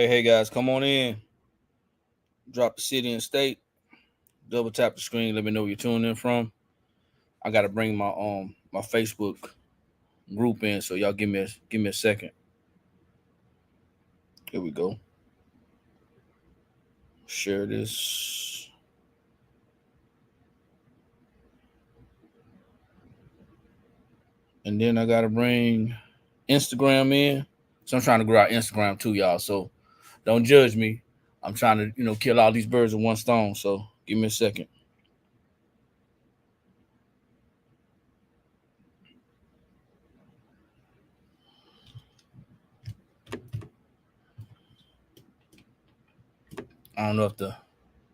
Hey guys, come on in. Drop the city and state. Double tap the screen. Let me know where you're tuning in from. I gotta bring my Facebook group in, so y'all give me a second. Here we go. Share this. And then I gotta bring Instagram in. So I'm trying to grow out Instagram too, y'all. So don't judge me. I'm trying to, kill all these birds with one stone. So give me a second. I don't know if the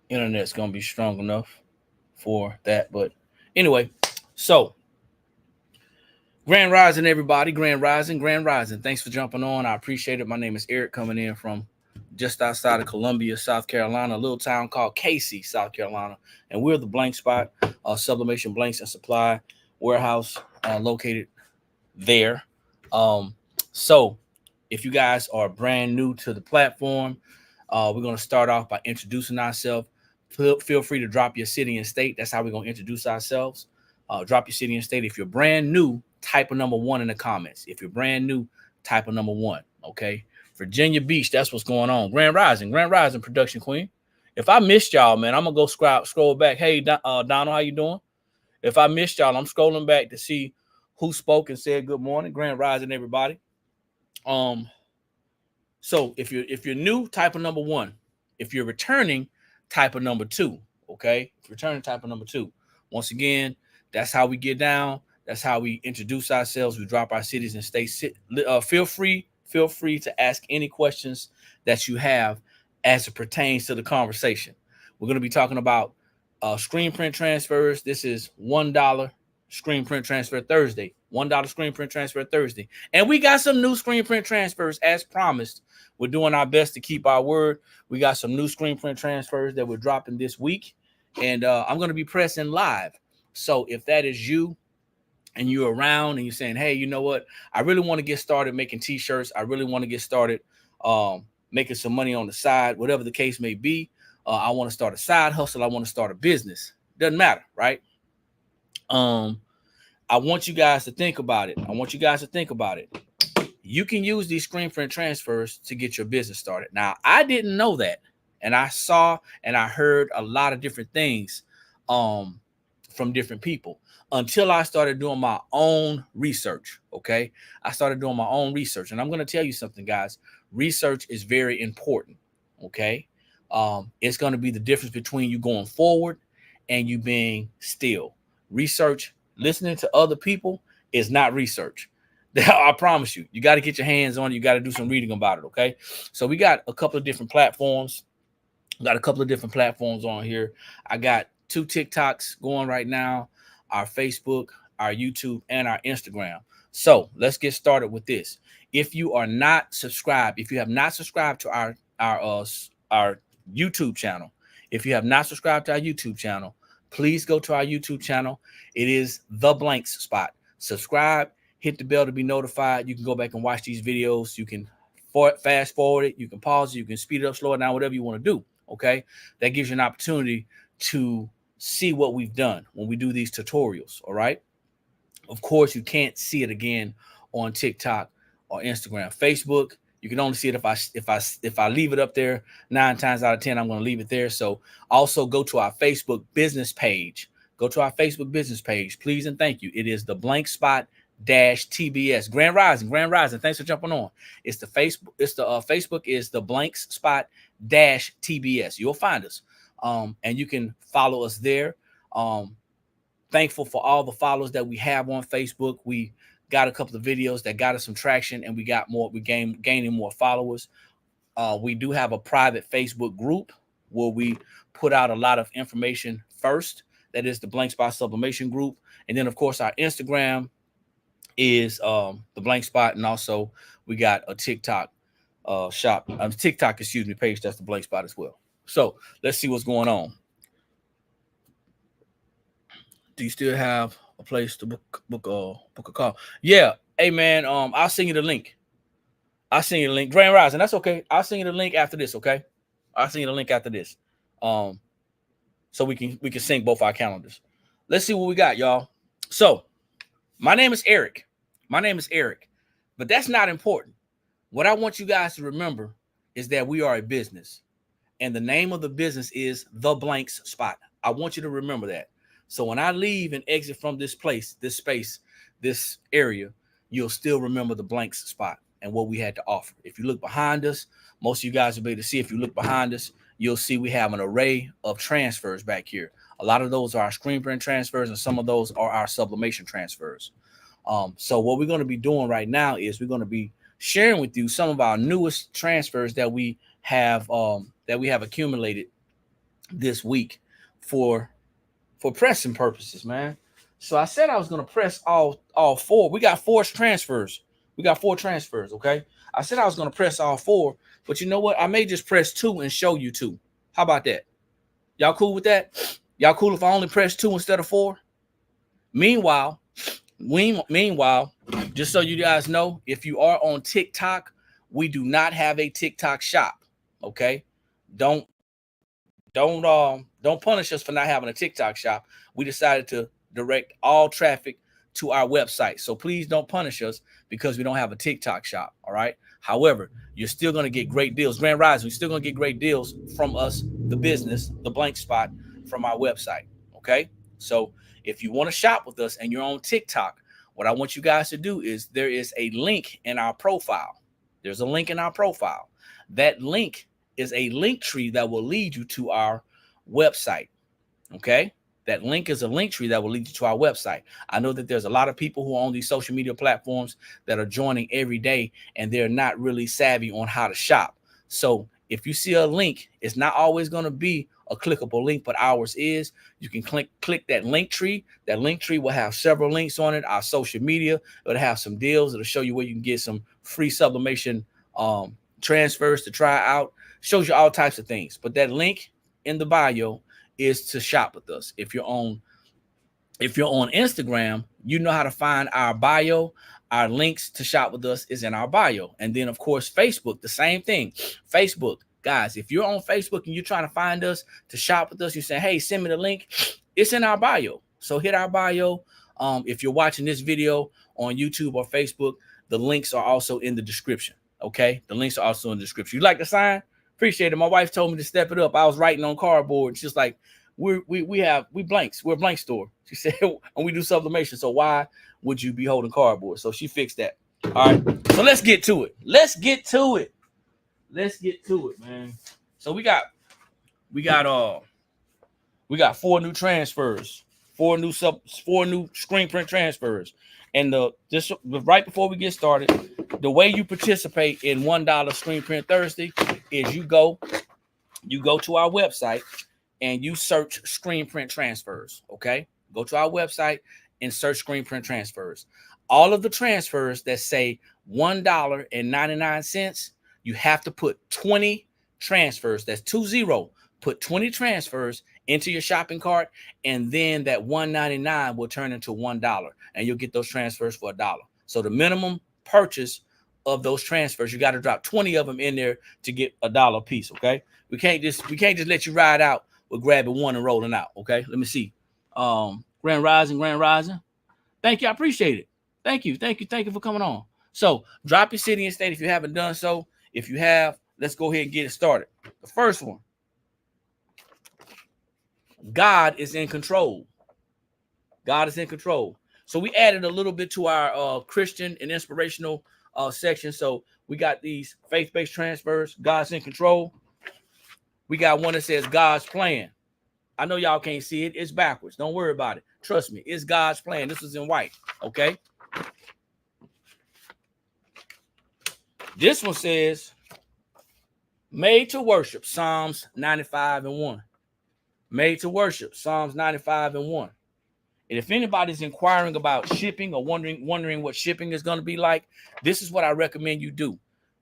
internet's gonna be strong enough for that, but anyway, so Grand Rising, everybody. Grand Rising, Grand Rising. Thanks for jumping on. I appreciate it. My name is Eric, coming in from just outside of Columbia, South Carolina, a little town called Casey, South Carolina. And we're the Blank Spot, Sublimation Blanks and Supply warehouse located there. So if you guys are brand new to the platform, we're going to start off by introducing ourselves. Feel free to drop your city and state. That's how we're going to introduce ourselves. Drop your city and state. If you're brand new, type a number 1 in the comments. If you're brand new, type a number 1. Okay. Virginia Beach, that's what's going on. Grand Rising, production queen. If I missed y'all, man, I'm gonna go scroll back. Hey, Donald, how you doing? If I missed y'all, I'm scrolling back to see who spoke and said good morning. Grand Rising, everybody. So if you're new, type a number 1. If you're returning, type a number 2. Okay, if returning, type a number 2. Once again, that's how we get down. That's how we introduce ourselves. We drop our cities and states. Feel free to ask any questions that you have as it pertains to the conversation. We're going to be talking about screen print transfers. This is $1 screen print transfer Thursday. $1 screen print transfer Thursday. And we got some new screen print transfers as promised. We're doing our best to keep our word. We got some new screen print transfers that we're dropping this week. And I'm going to be pressing live. So if that is you and you're around and you're saying, hey, you know what? I really want to get started making t-shirts. I really want to get started making some money on the side, whatever the case may be. I want to start a side hustle. I want to start a business. Doesn't matter, right? I want you guys to think about it. You can use these screen print transfers to get your business started. Now, I didn't know that. And I saw and I heard a lot of different things from different people until I started doing my own research. Okay. I started doing my own research. And I'm going to tell you something, guys. Research is very important. Okay. It's going to be the difference between you going forward and you being still. Research, listening to other people is not research. I promise you, you got to get your hands on it. You got to do some reading about it. Okay. So we got a couple of different platforms. On here. I got 2 TikToks going right now, our Facebook, our YouTube, and our Instagram. So let's get started with this. If you are not subscribed, if you have not subscribed to our YouTube channel, please go to our YouTube channel. It is The Blank Spot. Subscribe, hit the bell to be notified. You can go back and watch these videos. You can fast forward it. You can pause it. You can speed it up, slow it down, whatever you want to do. Okay. That gives you an opportunity to see what we've done when we do these tutorials. All right. Of course, you can't see it again on TikTok or Instagram. Facebook, you can only see it if I leave it up there. 9 times out of 10, I'm going to leave it there. So also go to our Facebook business page. Please and thank you. It is the Blank Spot TBS. Grand Rising. Thanks for jumping on. It's the Facebook is the Blank Spot TBS. You'll find us. And you can follow us there. Thankful for all the followers that we have on Facebook. We got a couple of videos that got us some traction, and we got more. We gaining more followers. We do have a private Facebook group where we put out a lot of information first. That is the Blank Spot Sublimation group, and then of course our Instagram is the Blank Spot, and also we got a TikTok page. That's the Blank Spot as well. So let's see what's going on. Do you still have a place to book a call? Yeah. Hey man, I'll send you the link. I'll send you the link. Grand Rising, that's okay. I'll send you the link after this, okay? I'll send you the link after this. So we can sync both our calendars. Let's see what we got, y'all. So my name is Eric. But that's not important. What I want you guys to remember is that we are a business. And the name of the business is The Blanks Spot. I want you to remember that. So when I leave and exit from this place, this space, this area, you'll still remember The Blanks Spot and what we had to offer. If you look behind us, most of you guys will be able to see. If you look behind us, you'll see we have an array of transfers back here. A lot of those are our screen print transfers, and some of those are our sublimation transfers. So what we're going to be doing right now is we're going to be sharing with you some of our newest transfers that we have accumulated this week for pressing purposes, man. So I said I was going to press all four. We got four transfers. Okay. I said I was going to press all four, but you know what? I may just press two and show you two. How about that? Y'all cool with that? Y'all cool if I only press two instead of four? Meanwhile, just so you guys know, if you are on TikTok, we do not have a TikTok shop. Okay. Don't punish us for not having a TikTok shop. We decided to direct all traffic to our website. So please don't punish us because we don't have a TikTok shop. All right. However, you're still going to get great deals. Grand Rising, you're still going to get great deals from us, the business, The Blank Spot, from our website. Okay. So if you want to shop with us and you're on TikTok, what I want you guys to do is there is a link in our profile. There's a link in our profile. That link is a link tree that will lead you to our website. Okay. That link is a link tree that will lead you to our website. I know that there's a lot of people who are on these social media platforms that are joining every day, and they're not really savvy on how to shop. So if you see a link, it's not always going to be a clickable link, but ours is. You can click that link tree. That link tree will have several links on it. Our social media, it'll have some deals. It'll show you where you can get some free sublimation transfers to try out. Shows you all types of things. But that link in the bio is to shop with us. If you're on Instagram, you know how to find our bio. Our links to shop with us is in our bio. And then, of course, Facebook, the same thing. Facebook, guys, if you're on Facebook and you're trying to find us to shop with us, you say, hey, send me the link. It's in our bio. So hit our bio. If you're watching this video on YouTube or Facebook, the links are also in the description. Okay, the links are also in the description. You like the sign? Appreciate it. My wife told me to step it up. I was writing on cardboard. She's like, we blanks. We're a blank store. She said, and we do sublimation. So why would you be holding cardboard? So she fixed that. All right. So let's get to it. Let's get to it, man. So we got four new transfers, four new screen print transfers. And just right before we get started, the way you participate in $1 Screen Print Thursday is you go to our website and you search screen print transfers. Okay, go to our website and search screen print transfers. All of the transfers that say $1.99, you have to put 20 transfers. That's 20. Put 20 transfers into your shopping cart, and then that $1.99 will turn into $1, and you'll get those transfers for $1. So the minimum purchase of those transfers, you got to drop 20 of them in there to get $1 a piece. Okay, we can't just let you ride out with grabbing one and rolling out. Okay, let me see. Grand Rising. Thank you, I appreciate it. Thank you for coming on. So drop your city and state if you haven't done so. If you have, let's go ahead and get it started. The first one. God is in control. God is in control. So we added a little bit to our Christian and inspirational section. So we got these faith-based transfers. God's in control. We got one that says God's plan. I know y'all can't see it. It's backwards. Don't worry about it. Trust me. It's God's plan. This is in white. Okay. This one says made to worship. Psalms 95:1. Made to worship. Psalms 95:1. And if anybody's inquiring about shipping or wondering what shipping is going to be like, this is what I recommend you do.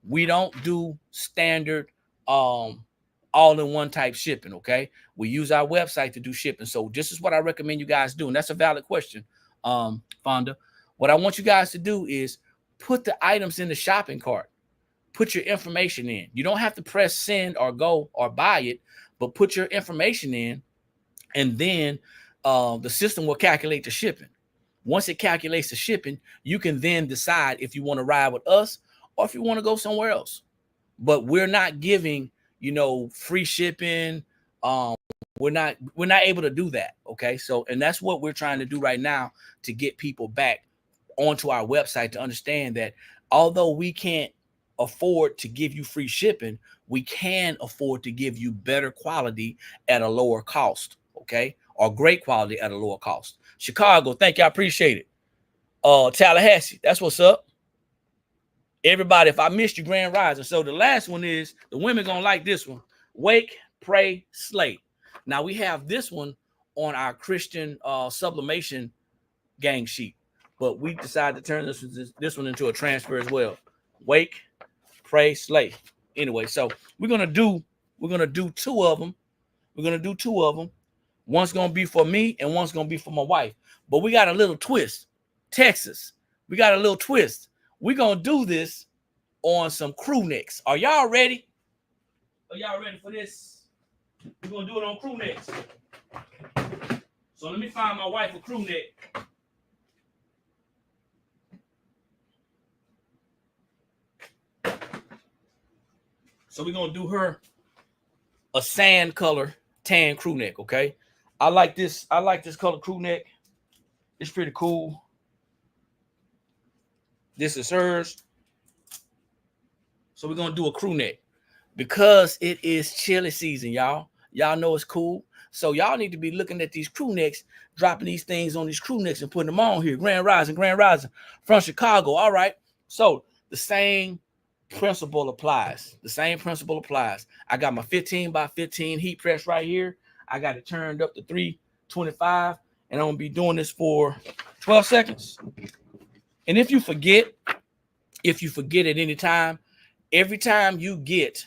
We don't do standard all-in-one type shipping, okay? We use our website to do shipping. So this is what I recommend you guys do. And that's a valid question, Fonda. What I want you guys to do is put the items in the shopping cart. put your information in. You don't have to press send or go or buy it, but put your information in, and then the system will calculate the shipping. Once it calculates the shipping, you can then decide if you want to ride with us or if you want to go somewhere else. But we're not giving, free shipping. We're not able to do that. Okay. So, and that's what we're trying to do right now to get people back onto our website to understand that although we can't afford to give you free shipping, we can afford to give you better quality at a lower cost. Okay. Or great quality at a lower cost. Chicago, thank you. I appreciate it. Tallahassee, that's what's up. Everybody, if I missed you, Grand Rising. So the last one is, the women gonna like this one. Wake, pray, slay. Now we have this one on our Christian sublimation gang sheet, but we decided to turn this one into a transfer as well. Wake, pray, slay. Anyway, so we're gonna do two of them. We're gonna do two of them. One's gonna be for me and one's gonna be for my wife. But we got a little twist. Texas, we got a little twist. We're gonna do this on some crew necks. Are y'all ready? Are y'all ready for this? We're gonna do it on crew necks. So let me find my wife a crew neck. So we're gonna do her a sand color tan crew neck. Okay, I like this color crew neck. It's pretty cool. This is hers. So we're gonna do a crew neck because it is chilly season, y'all. Y'all know it's cool. So y'all need to be looking at these crew necks, dropping these things on these crew necks and putting them on here. Grand Rising from Chicago. All right. So the same principle applies. The same principle applies. I got my 15 by 15 heat press right here. I got it turned up to 325, and I'm gonna be doing this for 12 seconds. And if you forget at any time, every time you get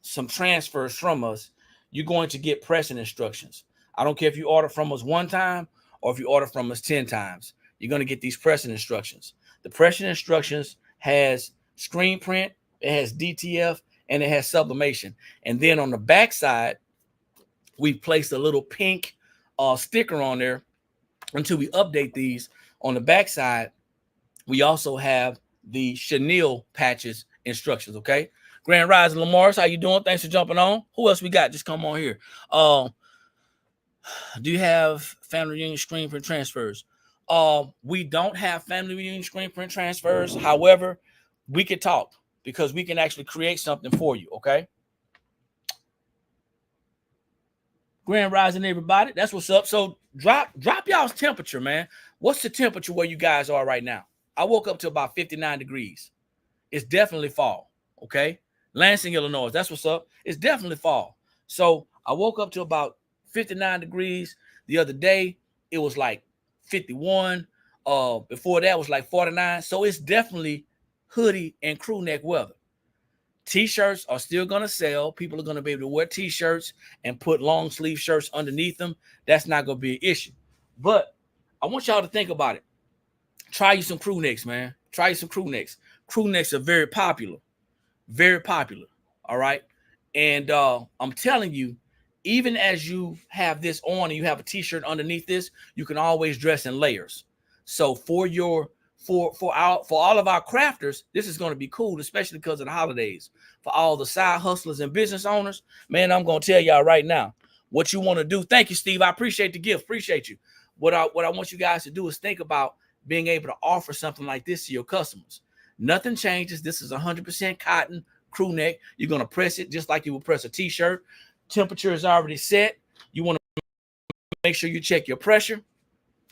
some transfers from us, you're going to get pressing instructions. I don't care if you order from us one time or if you order from us 10 times, you're going to get these pressing instructions. The pressing instructions has screen print, it has DTF, and it has sublimation. And then on the back side, we placed a little pink sticker on there until we update these. On the back side, we also have the chenille patches instructions. Okay. Grand Rising Lamar's, how you doing? Thanks for jumping on. Who else we got? Just come on here. Do you have family reunion screen print transfers? We don't have family reunion screen print transfers. However, we can talk because we can actually create something for you. Okay. Grand Rising, everybody. That's what's up. So drop y'all's temperature, man. What's the temperature where you guys are right now? I woke up to about 59 degrees. It's definitely fall. Okay. Lansing, Illinois. That's what's up. It's definitely fall. So I woke up to about 59 degrees. The other day, it was like 51. Before that was like 49. So it's definitely hoodie and crew neck weather. T-shirts are still going to sell. People are going to be able to wear T-shirts and put long sleeve shirts underneath them. That's not going to be an issue. But I want y'all to think about it. Try you some crew necks, man. Try you some crew necks. Crew necks are very popular. Very popular. All right. And I'm telling you, even as you have this on and you have a T-shirt underneath this, you can always dress in layers. So for all of our crafters, this is going to be cool, especially because of the holidays. For all the side hustlers and business owners, man, I'm going to tell y'all right now what you want to do. Thank you, Steve. I appreciate the gift. Appreciate you. What I want you guys to do is think about being able to offer something like this to your customers. Nothing changes. This is 100% cotton crew neck. You're going to press it just like you would press a T-shirt. Temperature is already set. You want to make sure you check your pressure,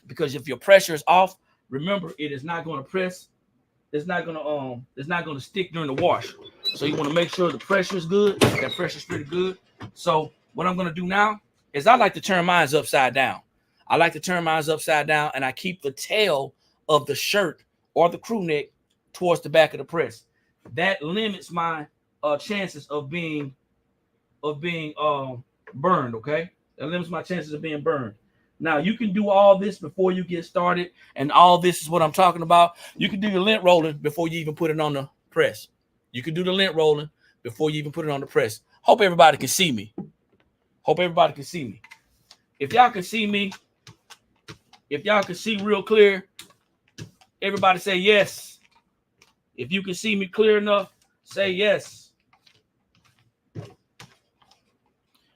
because if your pressure is off, remember, it is not going to press. It's not going to stick during the wash. So you want to make sure the pressure is good. That pressure is pretty good. So what I'm going to do now is I like to turn mine upside down. And I keep the tail of the shirt or the crew neck towards the back of the press. That limits my chances of being burned. Okay, that limits my chances of being burned. Now, you can do all this before you get started, and all this is what I'm talking about. You can do your lint rolling before you even put it on the press. You can do the lint rolling before you even put it on the press. Hope everybody can see me. Hope everybody can see me. If y'all can see me, if y'all can see real clear, everybody say yes. If you can see me clear enough, say yes.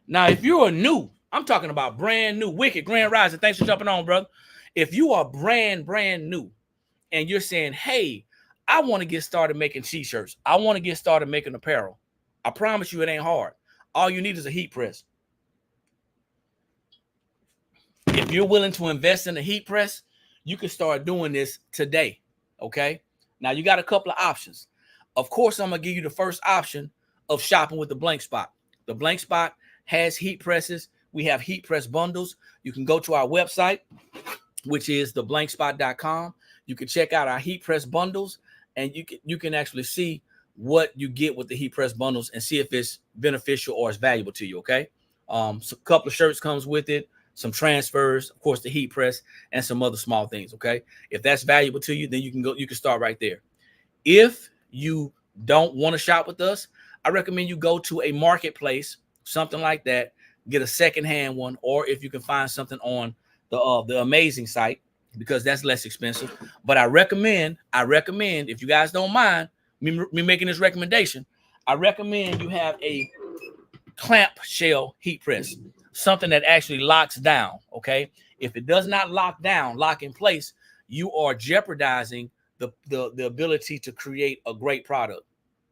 Now, if you are new, I'm talking about brand new, Wicked, Grand Rising. Thanks for jumping on, brother. If you are brand new and you're saying, hey, I want to get started making t-shirts. I want to get started making apparel. I promise you it ain't hard. All you need is a heat press. If you're willing to invest in a heat press, you can start doing this today, okay? Now, you got a couple of options. Of course, I'm going to give you the first option of shopping with the Blank Spot. The Blank Spot has heat presses. We have heat press bundles. You can go to our website, which is theblankspot.com. You can check out our heat press bundles, and you can actually see what you get with the heat press bundles and see if it's beneficial or it's valuable to you, okay? So a couple of shirts comes with it, some transfers, of course, the heat press, and some other small things, okay? If that's valuable to you, then you can start right there. If you don't want to shop with us, I recommend you go to a marketplace, something like that, get a secondhand one, or if you can find something on the Amazing site, because that's less expensive. But I recommend, if you guys don't mind me making this recommendation, I recommend you have a clamp shell heat press, something that actually locks down, okay? If it does not lock in place, you are jeopardizing the ability to create a great product,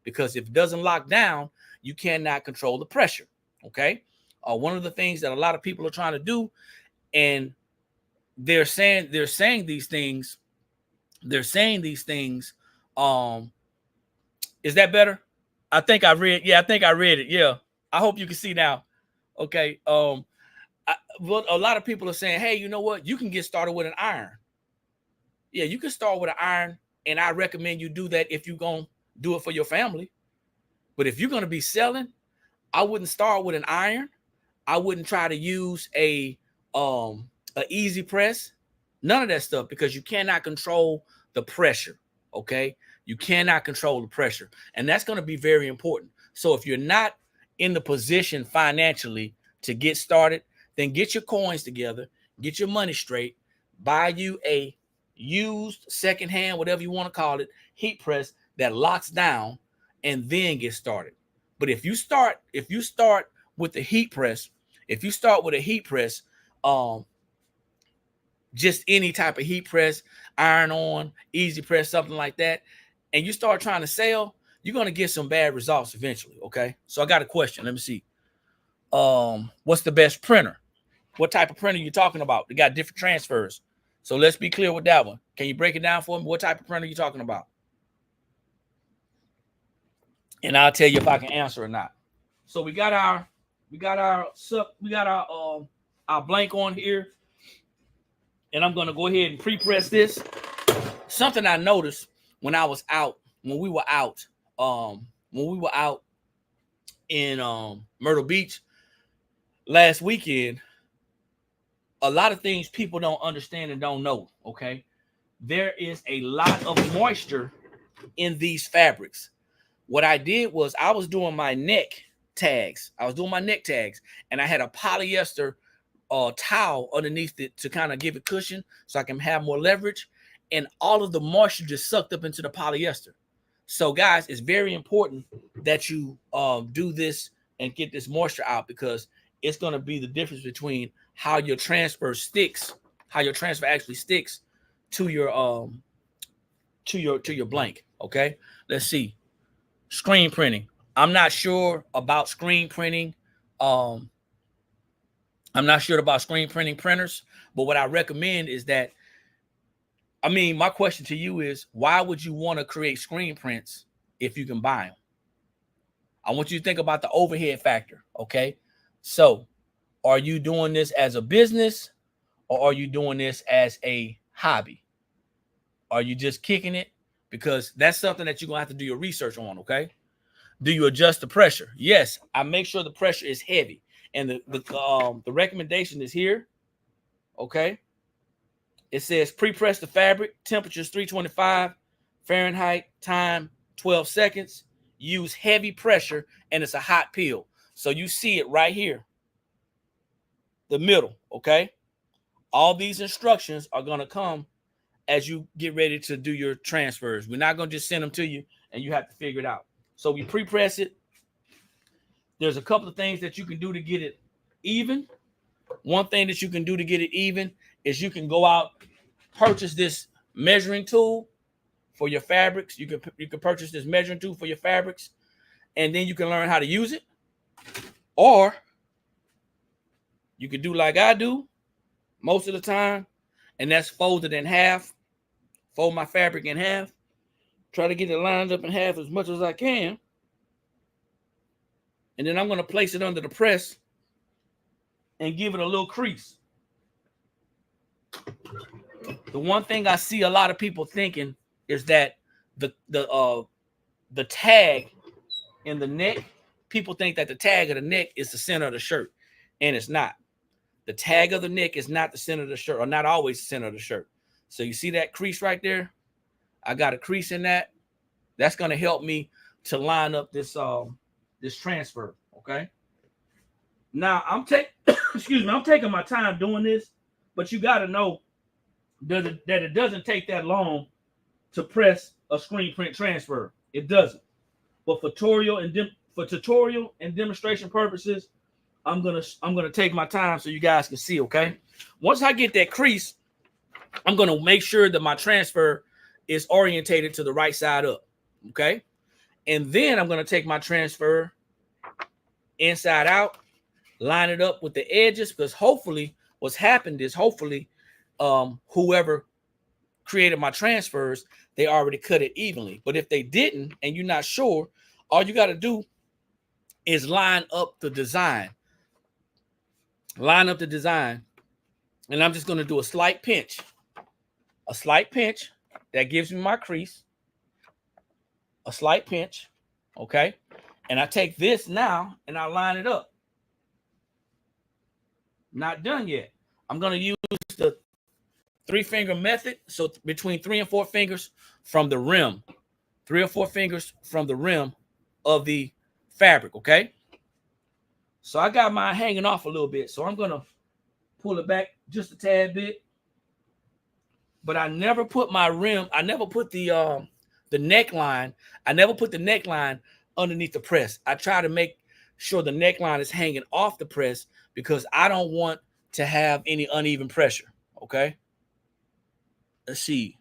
because if it doesn't lock down, you cannot control the pressure, okay? One of the things that a lot of people are trying to do, and they're saying these things. Is that better? I think I read it. Yeah. I hope you can see now. Okay. Well, a lot of people are saying, hey, you know what? You can get started with an iron. Yeah, you can start with an iron, and I recommend you do that if you're going to do it for your family. But if you're going to be selling, I wouldn't start with an iron. I wouldn't try to use a easy press, none of that stuff, because you cannot control the pressure, okay? You cannot control the pressure, and that's going to be very important. So if you're not in the position financially to get started, then get your coins together, get your money straight, buy you a used, secondhand, whatever you want to call it, heat press that locks down, and then get started. But if you start with the heat press, if you start with a heat press, just any type of heat press, iron on, easy press, something like that, and you start trying to sell, you're going to get some bad results eventually, okay? So I got a question. Let me see. What's the best printer? What type of printer are you talking about? They got different transfers. So let's be clear with that one. Can you break it down for me? What type of printer are you talking about? And I'll tell you if I can answer or not. So we got our blank on here. And I'm going to go ahead and pre-press this. Something I noticed when we were out in Myrtle Beach last weekend, a lot of things people don't understand and don't know, okay? There is a lot of moisture in these fabrics. What I did was I was doing my neck tags. And I had a polyester towel underneath it to kind of give it cushion so I can have more leverage, and all of the moisture just sucked up into the polyester. So guys, it's very important that you do this and get this moisture out, because it's going to be the difference between how your transfer actually sticks to your blank. Okay, let's see. Screen printing. I'm not sure about screen printing. I'm not sure about screen printing printers, but what I recommend is that, my question to you is, why would you want to create screen prints if you can buy them? I want you to think about the overhead factor, okay? So, are you doing this as a business, or are you doing this as a hobby? Are you just kicking it? Because that's something that you're going to have to do your research on, okay? Do you adjust the pressure? Yes, I make sure the pressure is heavy. And the recommendation is here, okay? It says pre-press the fabric, temperatures 325 Fahrenheit, time 12 seconds. use heavy pressure, and it's a hot peel. So you see it right here, the middle, okay? All these instructions are going to come as you get ready to do your transfers. We're not going to just send them to you and you have to figure it out. So we pre-press it. There's a couple of things that you can do to get it even. One thing that you can do to get it even is you can go out, purchase this measuring tool for your fabrics. You can purchase this measuring tool for your fabrics, and then you can learn how to use it. Or you can do like I do most of the time, and that's fold it in half. Fold my fabric in half. Try to get it lined up in half as much as I can. And then I'm going to place it under the press and give it a little crease. The one thing I see a lot of people thinking is that the tag in the neck, people think that the tag of the neck is the center of the shirt, and it's not. The tag of the neck is not the center of the shirt, or not always the center of the shirt. So you see that crease right there? I got a crease in that. That's going to help me to line up this this transfer, okay? Now I'm taking my time doing this, but you got to know that it doesn't take that long to press a screen print transfer. It doesn't. But for tutorial and demonstration purposes, I'm gonna take my time so you guys can see, okay? Once I get that crease, I'm gonna make sure that my transfer is orientated to the right side up, okay? And then I'm gonna take my transfer inside out, line it up with the edges, because hopefully what's happened is whoever created my transfers, they already cut it evenly. But if they didn't and you're not sure, all you got to do is line up the design. Line up the design. And I'm just going to do a slight pinch. A slight pinch. That gives me my crease. A slight pinch. Okay. And I take this now and I line it up. Not done yet. I'm going to use the 3-finger method. So between 3 and 4 fingers from the rim. 3 or 4 fingers from the rim of the fabric, okay? So I got mine hanging off a little bit. So I'm going to pull it back just a tad bit. But I never put my rim, I never put the neckline, I never put the neckline underneath the press. I try to make sure the neckline is hanging off the press because I don't want to have any uneven pressure, okay? Let's see.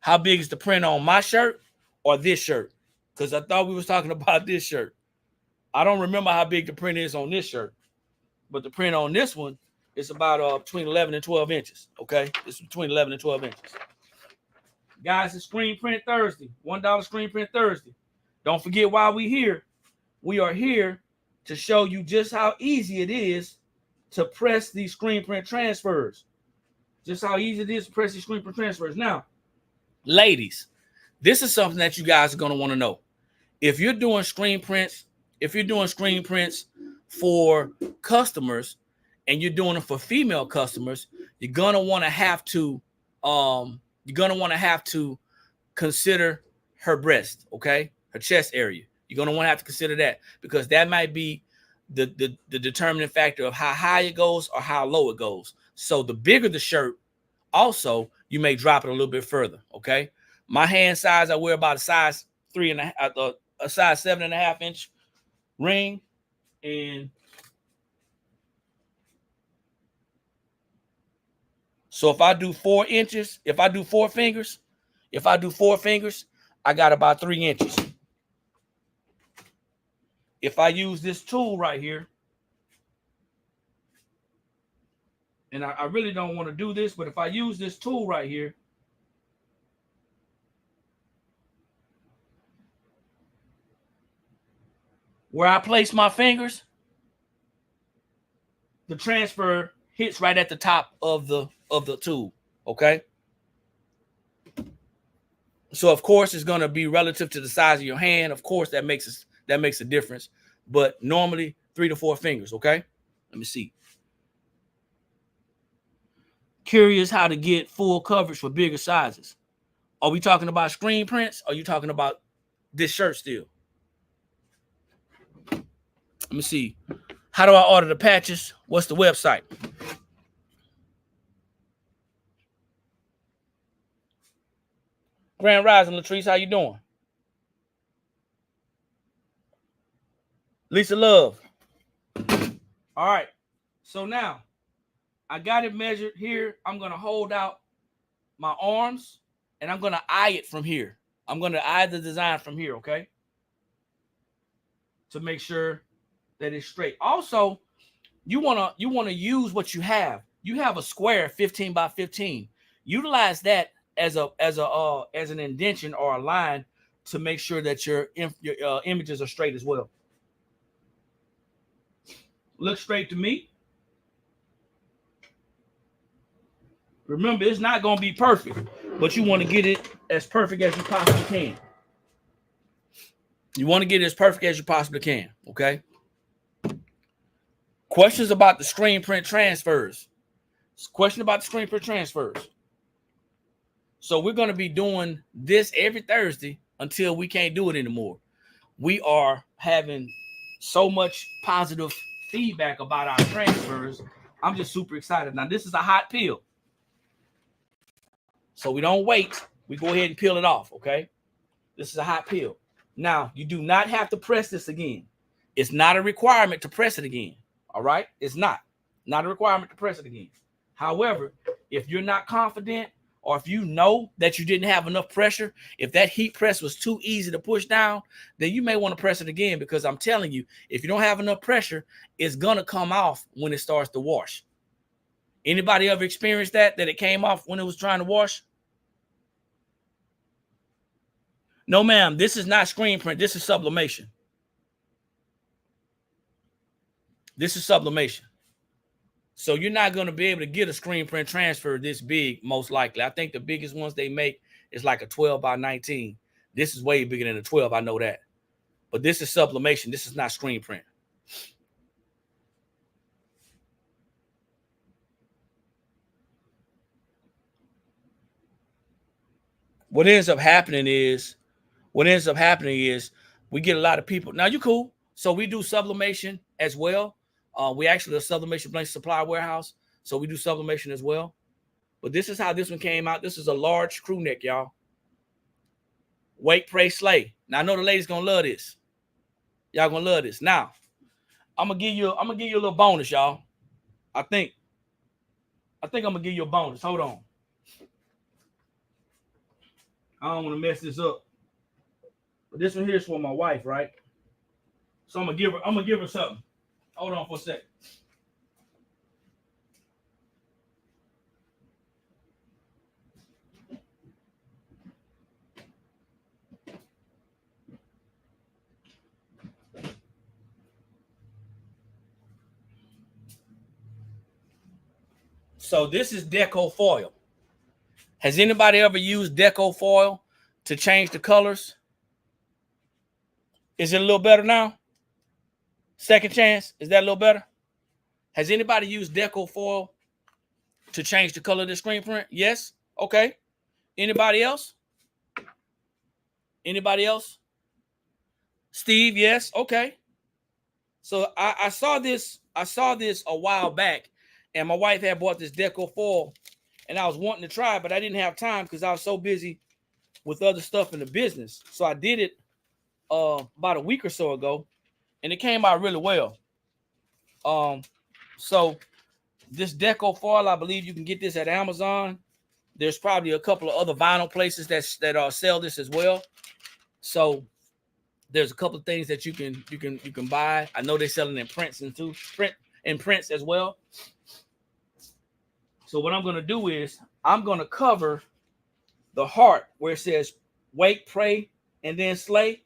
How big is the print on my shirt or this shirt? Because I thought we was talking about this shirt. I don't remember how big the print is on this shirt. But the print on this one is about between 11 and 12 inches. Okay? It's between 11 and 12 inches. Guys, it's Screen Print Thursday. $1 Screen Print Thursday. Don't forget why we're here. We are here to show you just how easy it is to press these screen print transfers. Just how easy it is to press these screen print transfers. Now, ladies, this is something that you guys are going to want to know. If you're doing screen prints, for customers and you're doing them for female customers, you're going to want to have to consider her breast, okay? Her chest area. You're going to want to have to consider that because that might be the determining factor of how high it goes or how low it goes. So the bigger the shirt, also, you may drop it a little bit further, okay? My hand size, I wear about a size 3.5, a size 7.5 inch ring, and so if I do 4 inches, if I do 4 fingers, I got about 3 inches. If I use this tool right here, and I really don't want to do this, but if I use this tool right here, where I place my fingers, the transfer hits right at the top of the tool, okay? So of course it's going to be relative to the size of your hand. Of course that makes a difference, but normally 3 to 4 fingers, okay? Let me see. Curious how to get full coverage for bigger sizes. Are we talking about screen prints? Or are you talking about this shirt still? Let me see. How do I order the patches? What's the website? Grand Rising, Latrice, how you doing? Lisa Love. All right. So now I got it measured here. I'm going to hold out my arms and I'm going to eye it from here. I'm going to eye the design from here, okay? To make sure that it's straight. Also, you want to use what you have. You have a square 15 by 15. Utilize that as an indentation or a line to make sure that your images are straight as well. Look straight to me. Remember, it's not going to be perfect, but you want to get it as perfect as you possibly can. You want to get it as perfect as you possibly can, okay? Questions about the screen print transfers. Question about the screen print transfers. So we're going to be doing this every Thursday until we can't do it anymore. We are having so much positive feedback about our transfers. I'm just super excited. Now, this is a hot peel. So we don't wait. We go ahead and peel it off, okay? This is a hot peel. Now, you do not have to press this again. It's not a requirement to press it again, all right? It's not a requirement to press it again. However, if you're not confident or if you know that you didn't have enough pressure, if that heat press was too easy to push down, then you may want to press it again because I'm telling you, if you don't have enough pressure, it's going to come off when it starts to wash. Anybody ever experienced that it came off when it was trying to wash? No, ma'am, this is not screen print. This is sublimation. This is sublimation. So you're not going to be able to get a screen print transfer this big, most likely. I think the biggest ones they make is like a 12 by 19. This is way bigger than a 12. I know that. But this is sublimation. This is not screen print. What ends up happening is we get a lot of people. Now, you cool. So we do sublimation as well. We actually a sublimation blank supply warehouse. So we do sublimation as well. But this is how this one came out. This is a large crew neck, y'all. Wake, pray, slay. Now I know the ladies gonna love this. Y'all gonna love this. Now, I'm gonna give you a little bonus, y'all. I think I'm gonna give you a bonus. Hold on. I don't want to mess this up. But this one here is for my wife, right? So I'm gonna give her something. Hold on for a second. So this is deco foil. Has anybody ever used deco foil to change the colors? Is it a little better now? Second chance? Is that a little better? Has anybody used deco foil to change the color of the screen print? Yes? Okay. Anybody else? Anybody else? Steve, yes. Okay. So I saw this a while back, and my wife had bought this deco foil, and I was wanting to try it, but I didn't have time because I was so busy with other stuff in the business. So I did it about a week or so ago, and it came out really well. So this deco foil, I believe you can get this at Amazon. There's probably a couple of other vinyl places that sell this as well. So there's a couple of things that you can buy. I know they're selling in prints and prints as well. So what I'm going to do is I'm going to cover the heart where it says wake, pray, and then slay.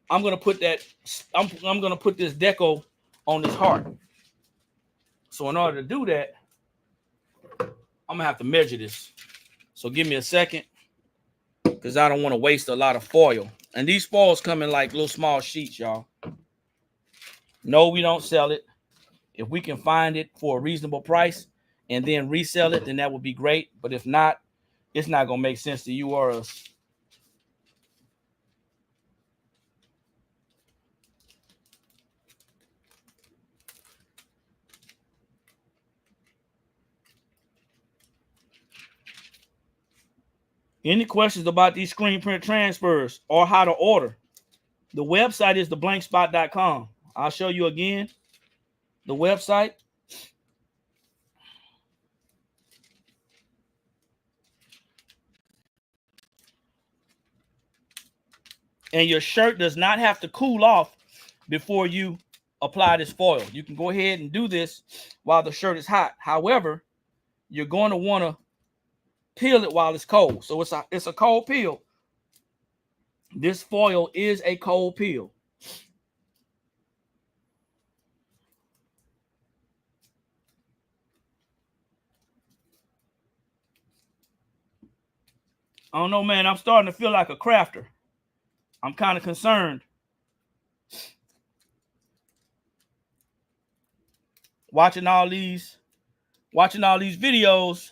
I'm going to put that. I'm going to put this deco on this heart. So in order to do that, I'm going to have to measure this. So give me a second because I don't want to waste a lot of foil. And these foils come in like little small sheets, y'all. No, we don't sell it. If we can find it for a reasonable price and then resell it, then that would be great. But if not, it's not going to make sense to you or us. Any questions about these screen print transfers or how to order? The website is theblankspot.com. I'll show you again the website. And your shirt does not have to cool off before you apply this foil. You can go ahead and do this while the shirt is hot. However, you're going to want to peel it while it's cold. So it's a cold peel. This foil is a cold peel. I don't know, man. I'm starting to feel like a crafter. I'm kind of concerned. Watching all these videos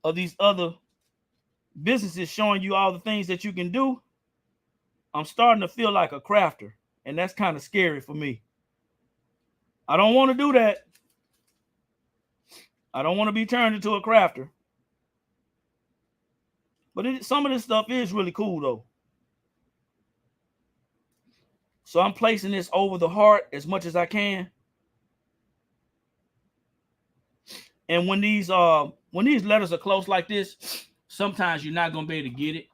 of these other businesses showing you all the things that you can do. I'm starting to feel like a crafter, and that's kind of scary for me. I don't want to do that. I don't want to be turned into a crafter. But some of this stuff is really cool, though. So I'm placing this over the heart as much as I can. And when these letters are close like this, sometimes you're not going to be able to get it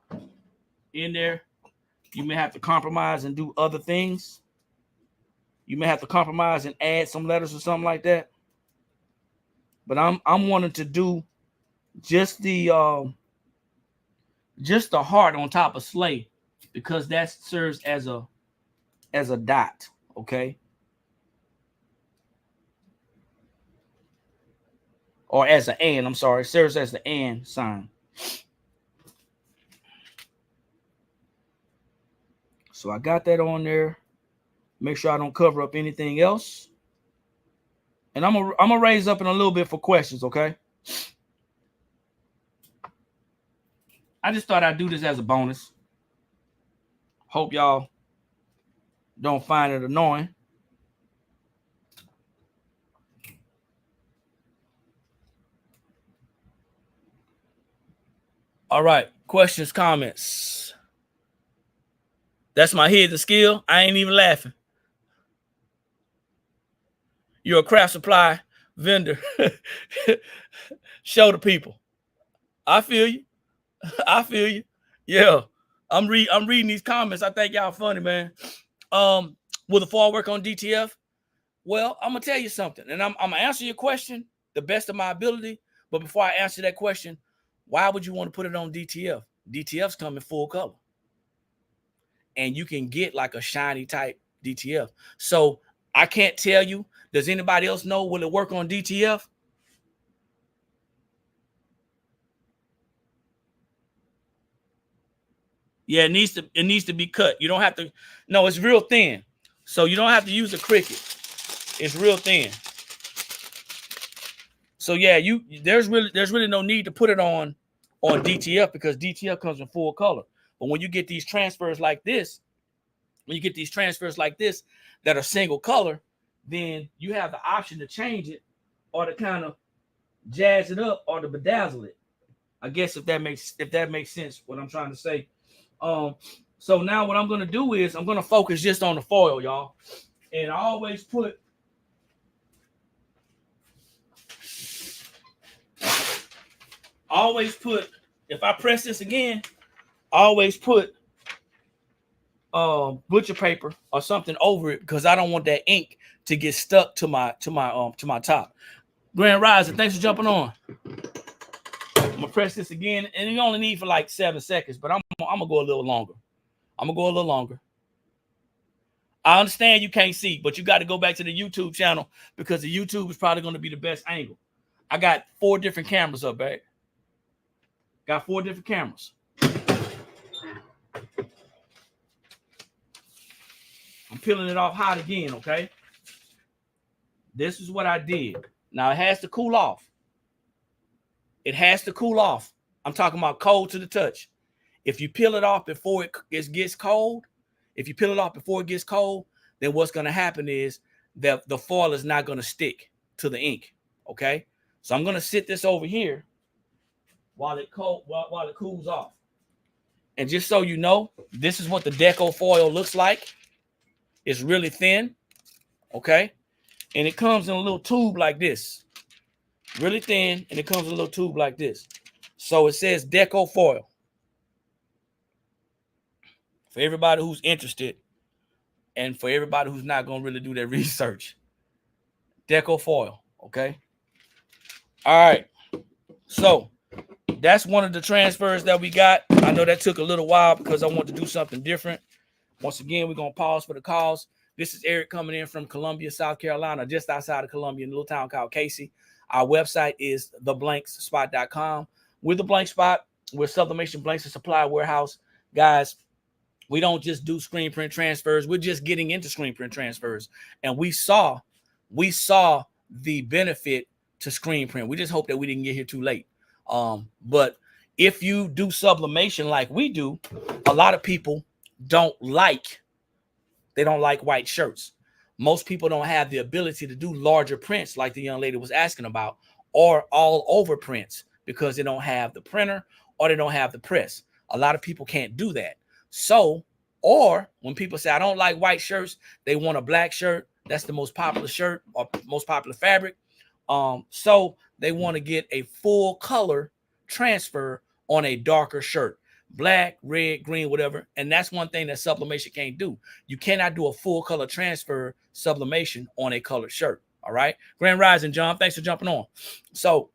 in there. You may have to compromise and do other things. You may have to compromise and add some letters or something like that. But I'm wanting to do just the heart on top of sleigh, because that serves as a dot, okay? Or as an and, I'm sorry, it serves as the and sign. So I got that on there. Make sure I don't cover up anything else. And I'm gonna raise up in a little bit for questions, okay? I just thought I'd do this as a bonus. Hope y'all don't find it annoying. All right, questions, comments. That's my hidden skill. I ain't even laughing. You're a craft supply vendor. Show the people. I feel you. I feel you. Yeah. I'm reading these comments. I think y'all funny, man. Will the fall work on DTF? Well, I'm gonna tell you something, and I'm gonna answer your question the best of my ability. But before I answer that question, why would you want to put it on DTF? DTF's coming full color, and you can get like a shiny type DTF. So I can't tell you. Does anybody else know? Will it work on DTF? Yeah, it needs to be cut. You don't have to. No, it's real thin, so you don't have to use a Cricut. It's real thin. So yeah, there's really no need to put it on DTF, because DTF comes in full color. But when you get these transfers like this, that are single color, then you have the option to change it or to kind of jazz it up or to bedazzle it. I guess if that makes sense, what I'm trying to say. So now what I'm gonna do is I'm gonna focus just on the foil, y'all. And I always put if I press this again, I always put butcher paper or something over it, because I don't want that ink to get stuck to my top. Grand Rising, thanks for jumping on. I'm gonna press this again, and you only need for like 7 seconds, but I'm gonna go a little longer. I understand you can't see, but you got to go back to the YouTube channel, because the YouTube is probably going to be the best angle. I got 4 different cameras up, babe. Got 4 different cameras. I'm peeling it off hot again, okay? This is what I did. Now it has to cool off. I'm talking about cold to the touch. If you peel it off before it gets cold, then what's going to happen is that the foil is not going to stick to the ink, okay? So I'm going to sit this over here while it cools off. And just so you know, this is what the deco foil looks like. It's really thin, okay? And it comes in a little tube like this. Really thin, and it comes in a little tube like this. So it says deco foil. For everybody who's interested, and for everybody who's not going to really do their research. Deco foil, okay? All right. So that's one of the transfers that we got. I know that took a little while because I want to do something different. Once again, we're going to pause for the calls. This is Eric coming in from Columbia, South Carolina, just outside of Columbia, in a little town called Casey. Our website is theblanksspot.com. We're The Blank Spot. We're Sublimation Blanks and Supply Warehouse. Guys, we don't just do screen print transfers. We're just getting into screen print transfers. And we saw the benefit to screen print. We just hope that we didn't get here too late. But if you do sublimation like we do, a lot of people don't like white shirts. Most people don't have the ability to do larger prints like the young lady was asking about, or all over prints, because they don't have the printer or they don't have the press. A lot of people can't do that. So, or when people say, I don't like white shirts, they want a black shirt. That's the most popular shirt or most popular fabric. So they want to get a full color transfer on a darker shirt. Black, red, green, whatever. And that's one thing that sublimation can't do. You cannot do a full color transfer sublimation on a colored shirt. All right. Grand Rising, John. Thanks for jumping on. So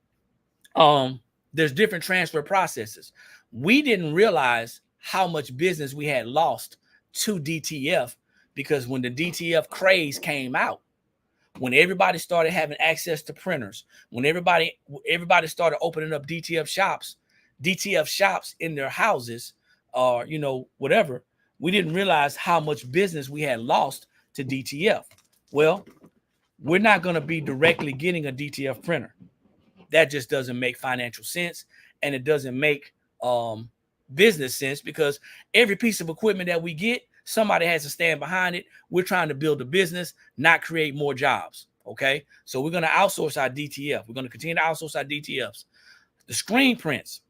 there's different transfer processes. We didn't realize how much business we had lost to DTF, because when the DTF craze came out, when everybody started having access to printers, when everybody started opening up DTF shops in their houses, or whatever, we didn't realize how much business we had lost to DTF. Well, we're not going to be directly getting a DTF printer. That just doesn't make financial sense, and it doesn't make business sense, because every piece of equipment that we get, somebody has to stand behind it. We're trying to build a business, not create more jobs. Okay, so we're going to outsource our DTF. We're going to continue to outsource our DTFs. The screen prints.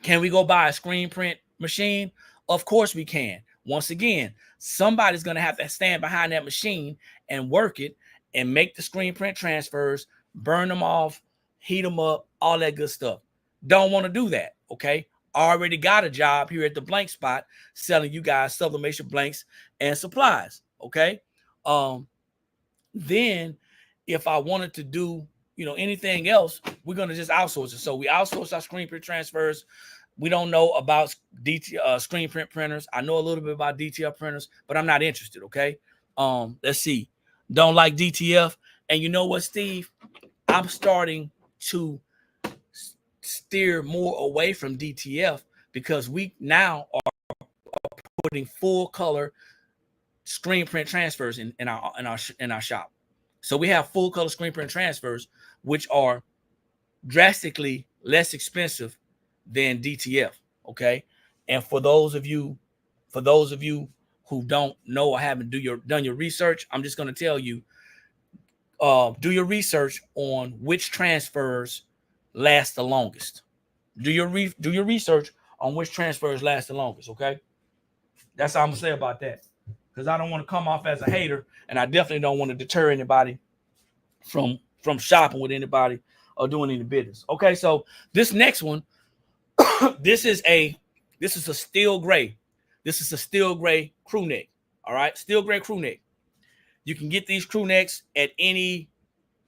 Can we go buy a screen print machine? Of course we can. Once again, somebody's going to have to stand behind that machine and work it and make the screen print transfers, burn them off, heat them up, all that good stuff. Don't want to do that. Okay. Already got a job here at the Blank Spot selling you guys sublimation blanks and supplies. Okay. Then if I wanted to do, anything else, we're going to just outsource it. So we outsource our screen print transfers. We don't know about screen print printers. I know a little bit about DTF printers, but I'm not interested. Okay. Let's see. Don't like DTF. And you know what, Steve? I'm starting to steer more away from DTF, because we now are putting full color screen print transfers in our shop. So we have full color screen print transfers, which are drastically less expensive than DTF. Okay. And for those of you who don't know or haven't done your research, I'm just going to tell you, do your research on which transfers last the longest. Do your research on which transfers last the longest. Okay. That's all I'm gonna say about that, because I don't want to come off as a hater, and I definitely don't want to deter anybody from shopping with anybody or doing any business. Okay, so this next one, this is a steel gray. This is a steel gray crew neck. All right, steel gray crew neck. You can get these crew necks at any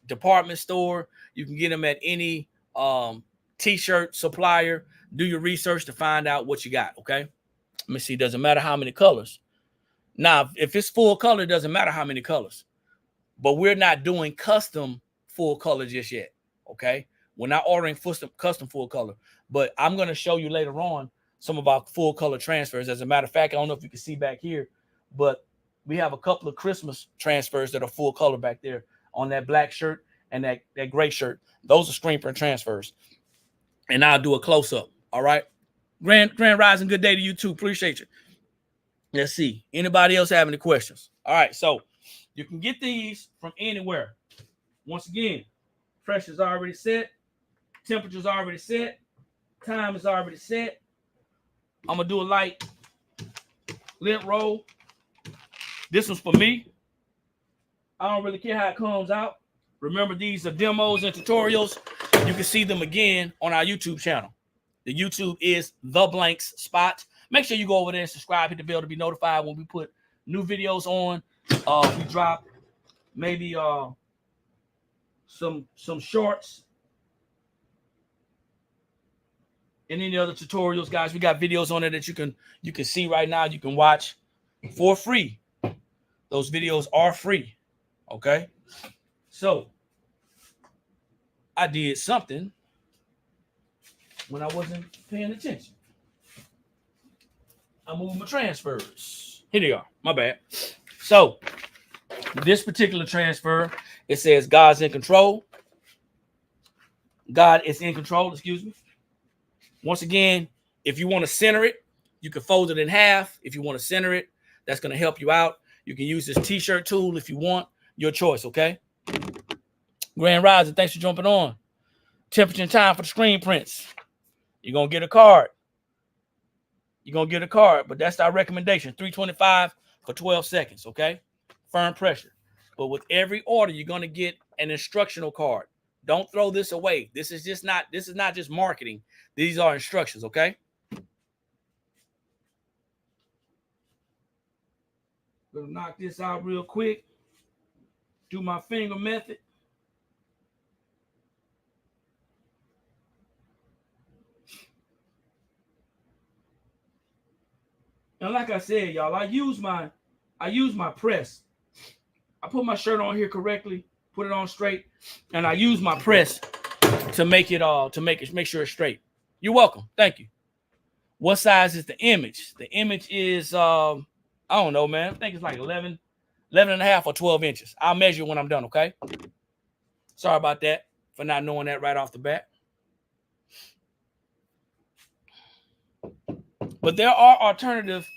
department store. You can get them at any t-shirt supplier. Do your research to find out what you got. Okay. Let me see. Doesn't matter how many colors. Now, if it's full color, it doesn't matter how many colors. But we're not doing custom full color just yet. Okay. We're not ordering custom full color. But I'm going to show you later on some of our full color transfers. As a matter of fact, I don't know if you can see back here, but we have a couple of Christmas transfers that are full color back there on that black shirt and that gray shirt. Those are screen print transfers. And I'll do a close-up. All right. Grand Rising, good day to you too. Appreciate you. Let's see. Anybody else have any questions? All right. So you can get these from anywhere. Once again, pressure's already set. Temperature's already set. Time is already set. I'm gonna do a light lint roll. This one's for me. I don't really care how it comes out. Remember, these are demos and tutorials. You can see them again on our YouTube channel. The YouTube is The Blanks Spot. Make sure you go over there and subscribe, hit the bell to be notified when we put new videos on. We drop maybe some shorts and any other tutorials, guys. We got videos on there that you can see right now. You can watch for free. Those videos are free. Okay. So I did something when I wasn't paying attention. I moved my transfers. Here they are. My bad. So this particular transfer, it says God's in control. God is in control, excuse me. Once again, if you want to center it, you can fold it in half. If you want to center it, that's going to help you out. You can use this t-shirt tool if you want. Your choice, okay? Grand Rising, thanks for jumping on. Temperature and time for the screen prints. You're going to get a card. You're going to get a card, but that's our recommendation. 325 for 12 seconds, okay? Firm pressure. But with every order, you're going to get an instructional card. Don't throw this away. This is not just marketing. These are instructions, okay? Gonna knock this out real quick. Do my finger method. And like I said, y'all, I use my press. I put my shirt on here correctly, put it on straight, and I use my press to make sure it's straight. You're welcome. Thank you. What size is the image? The image is I don't know, man. I think it's like 11 and a half or 12 inches. I'll measure when I'm done, okay? Sorry about that for not knowing that right off the bat. But there are alternative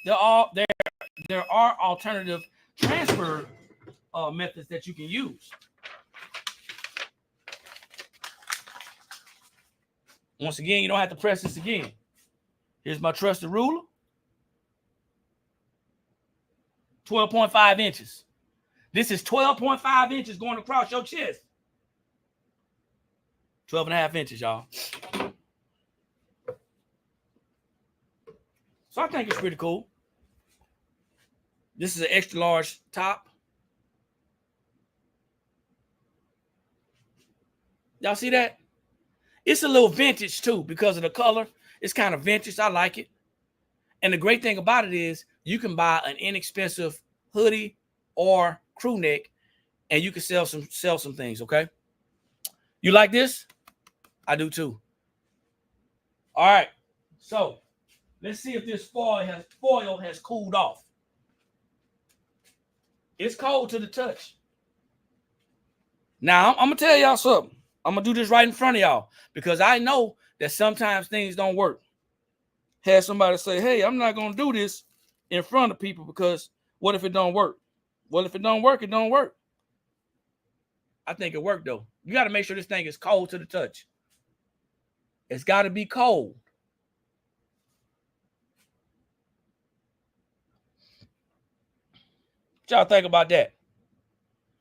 transfer methods that you can use. Once again, you don't have to press this again. Here's my trusted ruler. 12.5 inches. This is 12.5 inches going across your chest. 12 and a half inches, y'all. So I think it's pretty cool. This is an extra large top. Y'all see that? It's a little vintage too because of the color. It's kind of vintage. I like it. And the great thing about it is you can buy an inexpensive hoodie or crew neck and you can sell some things, okay? You like this? I do too. All right. So let's see if this foil has cooled off. It's cold to the touch. Now, I'm going to tell y'all something. I'm going to do this right in front of y'all because I know that sometimes things don't work. Had somebody say, hey, I'm not going to do this in front of people because what if it don't work? Well, if it don't work, it don't work. I think it worked, though. You got to make sure this thing is cold to the touch. It's got to be cold. What y'all think about that?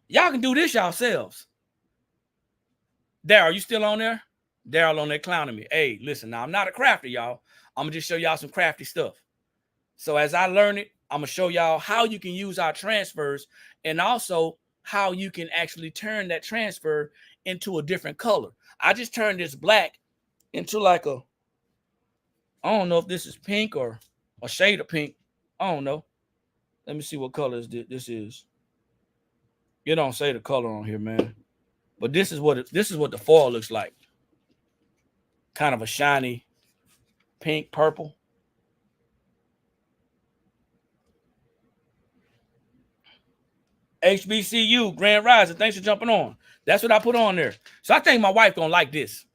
Y'all can do this yourselves. Daryl, you still on there? Daryl on there clowning me. Hey, listen, now I'm not a crafter, y'all. I'm going to just show y'all some crafty stuff. So as I learn it, I'm going to show y'all how you can use our transfers and also how you can actually turn that transfer into a different color. I just turned this black into like I don't know if this is pink or a shade of pink. I don't know. Let me see what color this is. You don't say the color on here, man. But this is what the foil looks like. Kind of a shiny pink, purple. HBCU, Grand Rising, thanks for jumping on. That's what I put on there. So I think my wife gonna like this.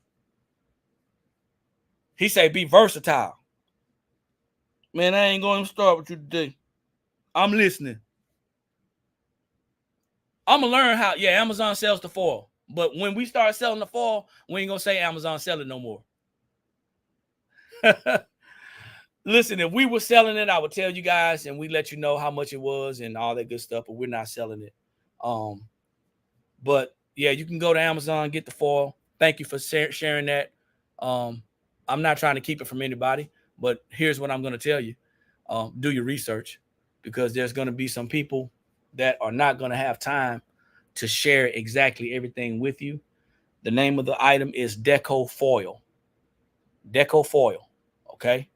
He say be versatile. Man, I ain't going to start with you today. I'm listening. I'm going to learn how, yeah, Amazon sells the foil. But when we start selling the foil, we ain't going to say Amazon sell it no more. Listen, if we were selling it, I would tell you guys and we let you know how much it was and all that good stuff, but we're not selling it. But yeah, you can go to Amazon, get the foil. Thank you for sharing that. I'm not trying to keep it from anybody, but here's what I'm going to tell you. Do your research, because there's going to be some people that are not going to have time to share exactly everything with you. The name of the item is Deco Foil. Deco Foil. Okay.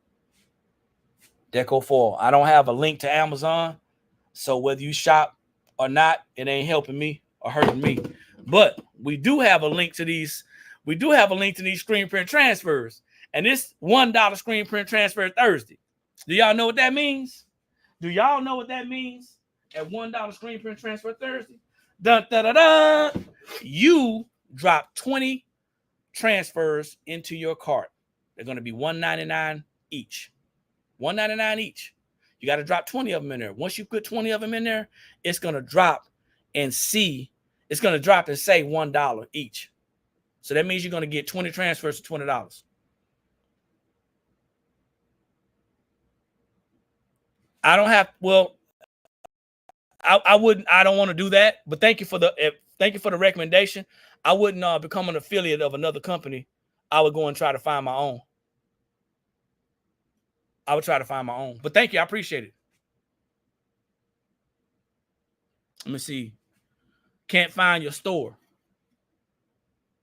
Deco Foil. I don't have a link to Amazon, so whether you shop or not, it ain't helping me or hurting me. But we do have a link to these. We do have a link to these screen print transfers, and this $1 screen print transfer Thursday. Do y'all know what that means? Do y'all know what that means? At $1 screen print transfer Thursday, dun, dun, dun, dun, you drop 20 transfers into your cart. They're going to be $1.99 each. $1.99 each. You got to drop 20 of them in there. Once you put 20 of them in there, it's going to drop and say $1 each. So that means you're going to get 20 transfers for $20. I don't have, well, I don't want to do that, but thank you for the recommendation. I wouldn't become an affiliate of another company. I would go and try to find my own. But thank you. I appreciate it. Let me see. Can't find your store.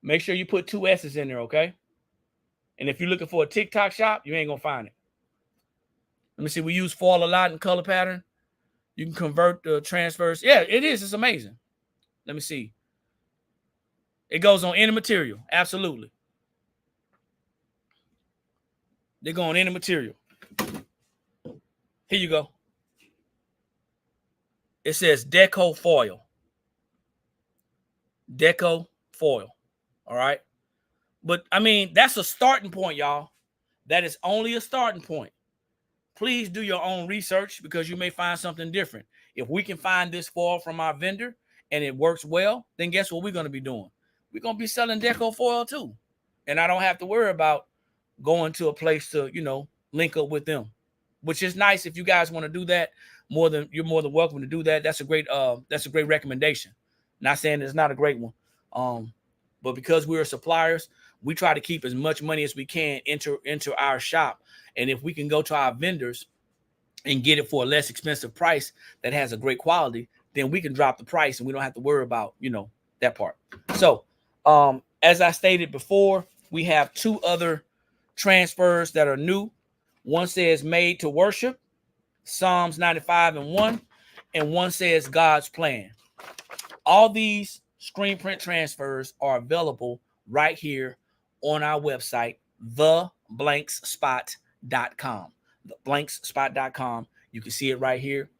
Make sure you put 2 S's in there, okay? And if you're looking for a TikTok shop, you ain't going to find it. Let me see. We use foil a lot in color pattern. You can convert the transfers. Yeah, it is. It's amazing. Let me see. It goes on any material. Absolutely. They go on any material. Here you go. It says Deco Foil. Deco Foil. All right. But I mean, that's a starting point, y'all. That is only a starting point. Please do your own research, because you may find something different. If we can find this foil from our vendor and it works well, then guess what we're going to be doing? We're going to be selling Deco Foil too. And I don't have to worry about going to a place to, link up with them, which is nice. If you guys want to do that, you're more than welcome to do that. That's a great recommendation. Not saying it's not a great one. But because we're suppliers, we try to keep as much money as we can into our shop. And if we can go to our vendors and get it for a less expensive price that has a great quality, then we can drop the price and we don't have to worry about, that part. So, as I stated before, we have 2 other transfers that are new. One says Made to Worship, Psalms 95:1, and one says God's Plan. All these screen print transfers are available right here on our website, theblanksspot.com. Theblanksspot.com. You can see it right here.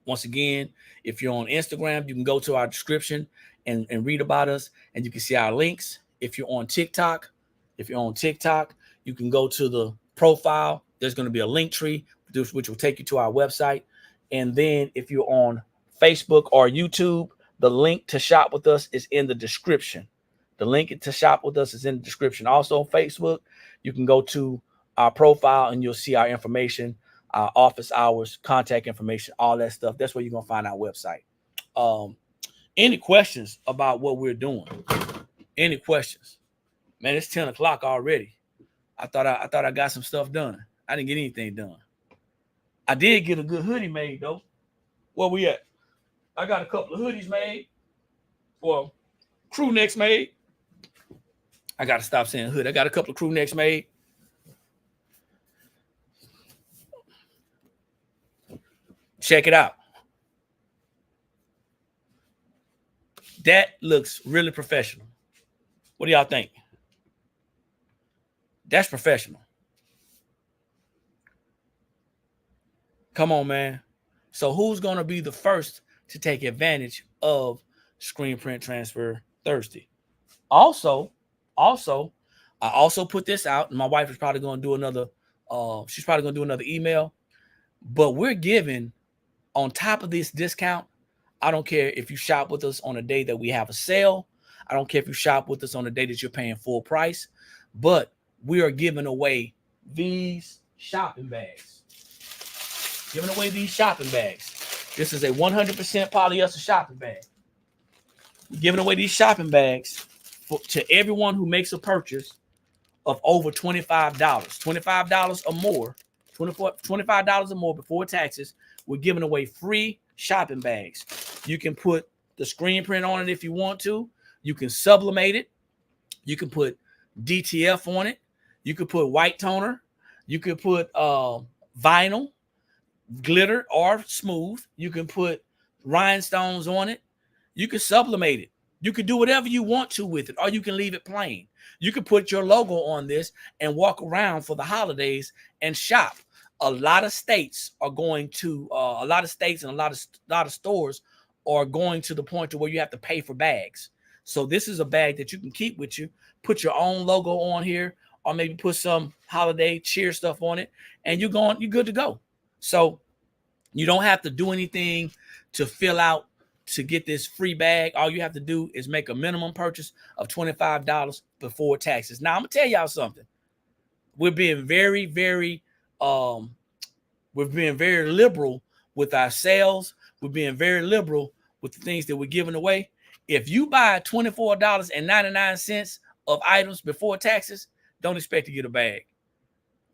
Once again, if you're on Instagram, you can go to our description and read about us, and you can see our links. If you're on TikTok, you can go to the profile. There's going to be a link tree, which will take you to our website. And then if you're on Facebook or YouTube, the link to shop with us is in the description. Also on Facebook, you can go to our profile and you'll see our information, our office hours, contact information, all that stuff. That's where you're going to find our website. Any questions about what we're doing? Any questions? Man, it's 10 o'clock already. I thought I got some stuff done. I didn't get anything done. I did get a good hoodie made, though. Where we at? I got a couple of hoodies made. Well, crew necks made. I got to stop saying hood. I got a couple of crew necks made. Check it out. That looks really professional. What do y'all think? That's professional. Come on, man. So who's going to be the first to take advantage of screen print transfer Thursday? Also, I also put this out, and my wife is probably going to do another. She's probably going to do another email. But we're giving, on top of this discount, I don't care if you shop with us on a day that we have a sale. I don't care if you shop with us on a day that you're paying full price. But we are giving away these shopping bags. Giving away these shopping bags. This is a 100% polyester shopping bag. We're giving away these shopping bags to everyone who makes a purchase of over $25. $25 or more, $25 or more before taxes. We're giving away free shopping bags. You can put the screen print on it if you want to. You can sublimate it. You can put DTF on it. You could put white toner. You could put vinyl, glitter, or smooth. You can put rhinestones on it. You can sublimate it. You can do whatever you want to with it, or you can leave it plain. You can put your logo on this and walk around for the holidays and shop. A lot of states are going to, a lot of states and a lot of stores are going to the point to where you have to pay for bags. So this is a bag that you can keep with you. Put your own logo on here, or maybe put some holiday cheer stuff on it, and you're good to go. So you don't have to do anything to fill out to get this free bag. All you have to do is make a minimum purchase of $25 before taxes. Now I'm gonna tell y'all something. We're being very, very liberal with our sales. We're being very liberal with the things that we're giving away. If you buy $24.99 of items before taxes, don't expect to get a bag.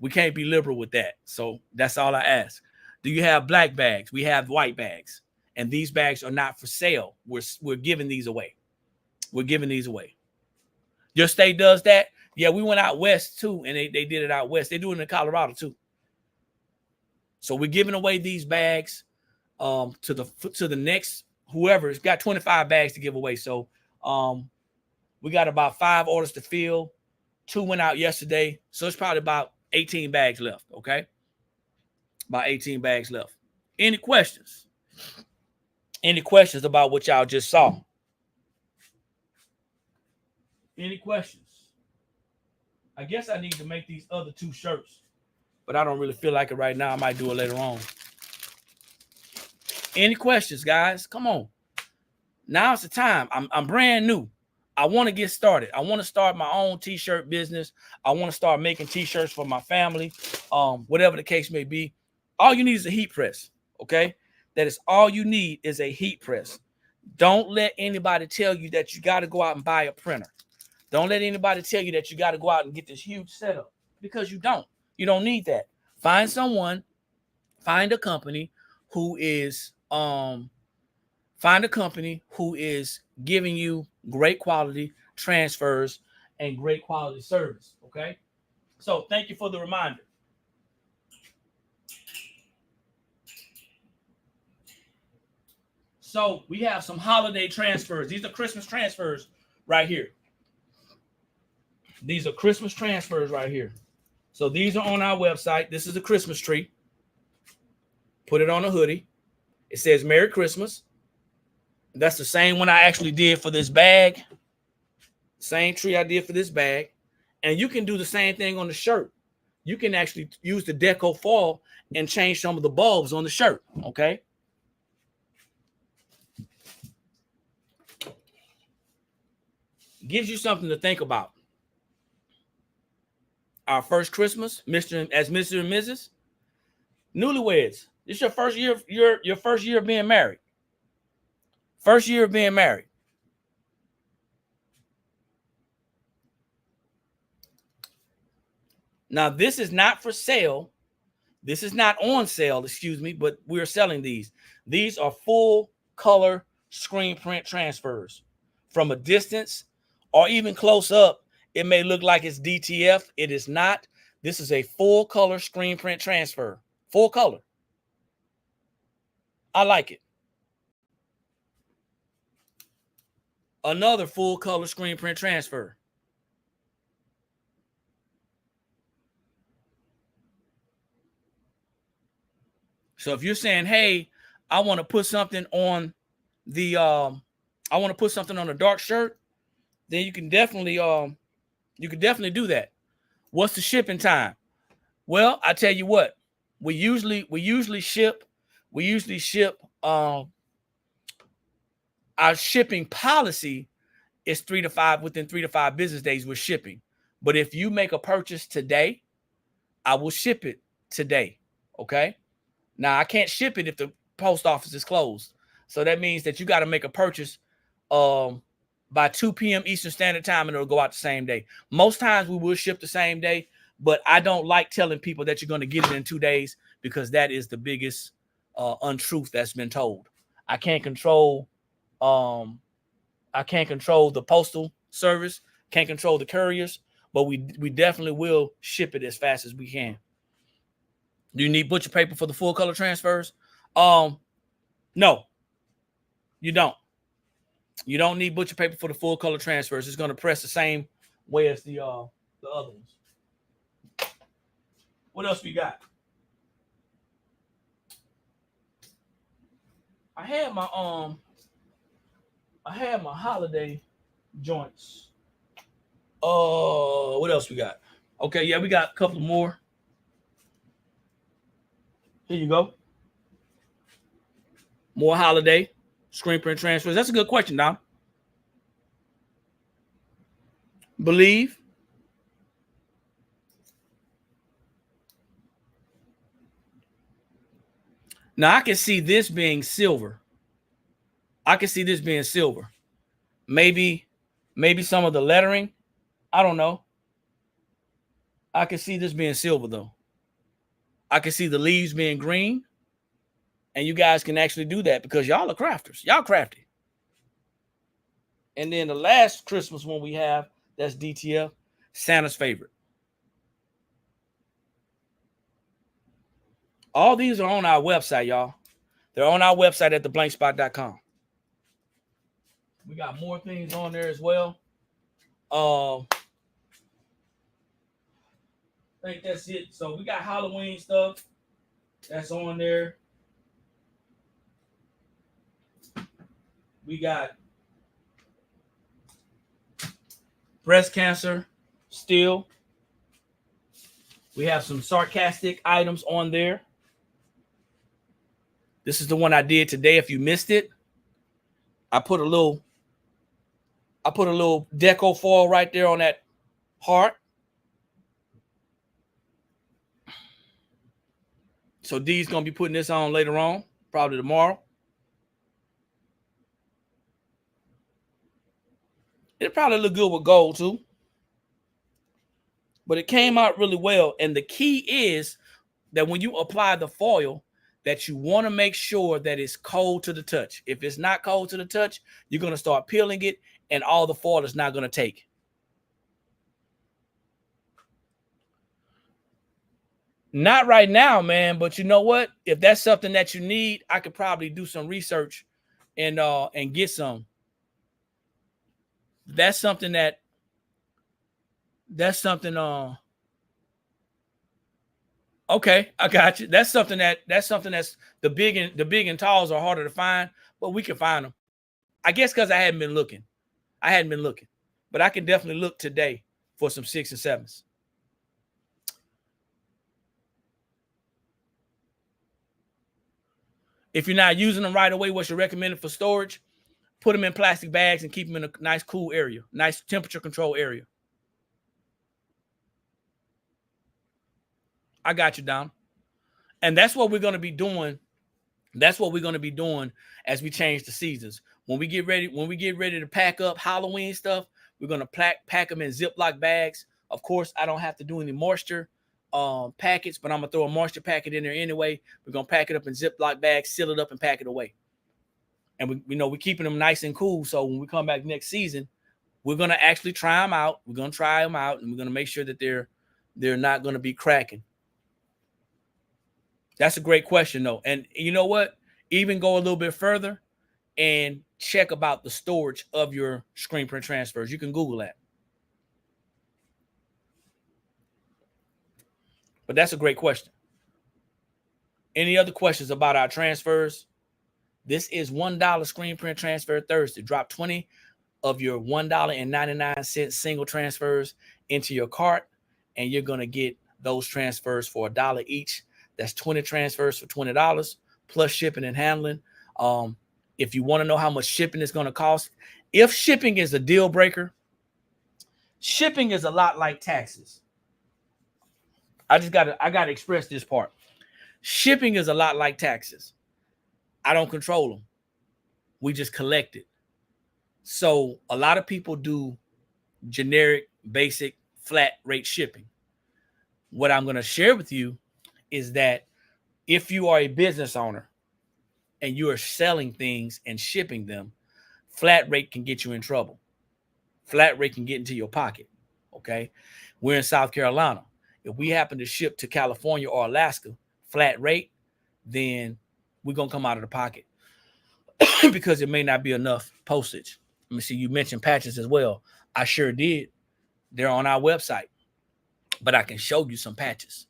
We can't be liberal with that. So that's all I ask. Do you have black bags? We have white bags. And these bags are not for sale. We're giving these away. We're giving these away. Your state does that? Yeah, we went out west too, and they did it out west. They do it in Colorado too. So we're giving away these bags to the next whoever's got 25 bags to give away. So we got about 5 orders to fill. 2 went out yesterday. So it's probably about 18 bags left. Okay. About 18 bags left. Any questions? Any questions about what y'all just saw? Any questions? I guess I need to make these other 2 shirts, but I don't really feel like it right now. I might do it later on. Any questions, guys? Come on. Now's the time. I'm brand new. I want to get started. I want to start my own t-shirt business. I want to start making t-shirts for my family, whatever the case may be. All you need is a heat press, okay? That is all you need is a heat press. Don't let anybody tell you that you got to go out and buy a printer. Don't let anybody tell you that you got to go out and get this huge setup, because you don't. You don't need that. Find a company who is giving you great quality transfers and great quality service, okay? So thank you for the reminder. So we have some holiday transfers. These are Christmas transfers right here. These are Christmas transfers right here. So these are on our website. This is a Christmas tree. Put it on a hoodie. It says Merry Christmas. That's the same one I actually did for this bag. Same tree I did for this bag. And you can do the same thing on the shirt. You can actually use the deco foil and change some of the bulbs on the shirt, okay? Gives you something to think about. Our first Christmas, Mr. and Mrs. Newlyweds. This is your first year, your first year of being married. First year of being married. Now, this is not for sale. This is not on sale, excuse me, but we're selling these. These are full color screen print transfers. From a distance or even close up, it may look like it's DTF. It is not. This is a full color screen print transfer. Full color. I like it. Another full color screen print transfer. So if you're saying, hey, I want to put something on the dark shirt, then you can definitely do that. What's the shipping time? Well, I tell you what, we usually ship our shipping policy is within 3 to 5 business days with shipping. But if you make a purchase today, I will ship it today. Okay. Now I can't ship it if the post office is closed. So that means that you got to make a purchase by 2 p.m. Eastern Standard Time, and it'll go out the same day. Most times we will ship the same day, but I don't like telling people that you're going to get it in 2 days because that is the biggest untruth that's been told. I can't control the postal service, can't control the couriers, but we definitely will ship it as fast as we can. Do you need butcher paper for the full color transfers? No, you don't. You don't need butcher paper for the full color transfers. It's going to press the same way as the other ones. What else we got? I had my holiday joints. What else we got? Okay, yeah, we got a couple more. Here you go. More holiday screen print transfers. That's a good question, Dom. Believe. Now I can see this being silver. Maybe some of the lettering. I don't know. I can see this being silver though. I can see the leaves being green. And you guys can actually do that because y'all are crafters. Y'all crafty. And then the last Christmas one we have, that's DTF, Santa's favorite. All these are on our website, y'all. They're on our website at theblankspot.com. We got more things on there as well. I think that's it. So we got Halloween stuff that's on there. We got breast cancer still. We have some sarcastic items on there. This is the one I did today. If you missed it, I put a little deco foil right there on that heart. So D's gonna be putting this on later on, probably tomorrow. It probably look good with gold too. But it came out really well. And the key is that when you apply the foil, that you want to make sure that it's cold to the touch. If it's not cold to the touch, you're going to start peeling it and all the foil is not going to take. Not right now, man. But you know what? If that's something that you need, I could probably do some research and get some. That's something. Okay, I got you. That's something that's the big and talls are harder to find, but we can find them. I guess because I hadn't been looking. But I can definitely look today for some 6 and 7s. If you're not using them right away, what's your recommended for storage? Put them in plastic bags and keep them in a nice cool area, nice temperature control area. I got you, Dom. And that's what we're going to be doing. That's what we're going to be doing as we change the seasons. When we get ready to pack up Halloween stuff, we're going to pack them in Ziploc bags. Of course, I don't have to do any moisture packets, but I'm going to throw a moisture packet in there anyway. We're going to pack it up in Ziploc bags, seal it up, and pack it away. And we're keeping them nice and cool. So when we come back next season, we're going to actually try them out. We're going to try them out, and we're going to make sure that they're not going to be cracking. That's a great question, though. And you know what? Even go a little bit further and check about the storage of your screen print transfers. You can Google that. But that's a great question. Any other questions about our transfers? This is $1 screen print transfer Thursday. Drop 20 of your $1.99 single transfers into your cart, and you're going to get those transfers for $1 each. That's 20 transfers for $20 plus shipping and handling. If you want to know how much shipping is going to cost, if shipping is a deal breaker, shipping is a lot like taxes. I gotta express this part. Shipping is a lot like taxes. I don't control them. We just collect it. So a lot of people do generic, basic, flat rate shipping. What I'm going to share with you is that if you are a business owner and you are selling things and shipping them, flat rate can get you in trouble. Flat rate can get into your pocket. Okay. We're in South Carolina. If we happen to ship to California or Alaska, flat rate, then we're going to come out of the pocket because it may not be enough postage. Let me see. You mentioned patches as well. I sure did. They're on our website, but I can show you some patches.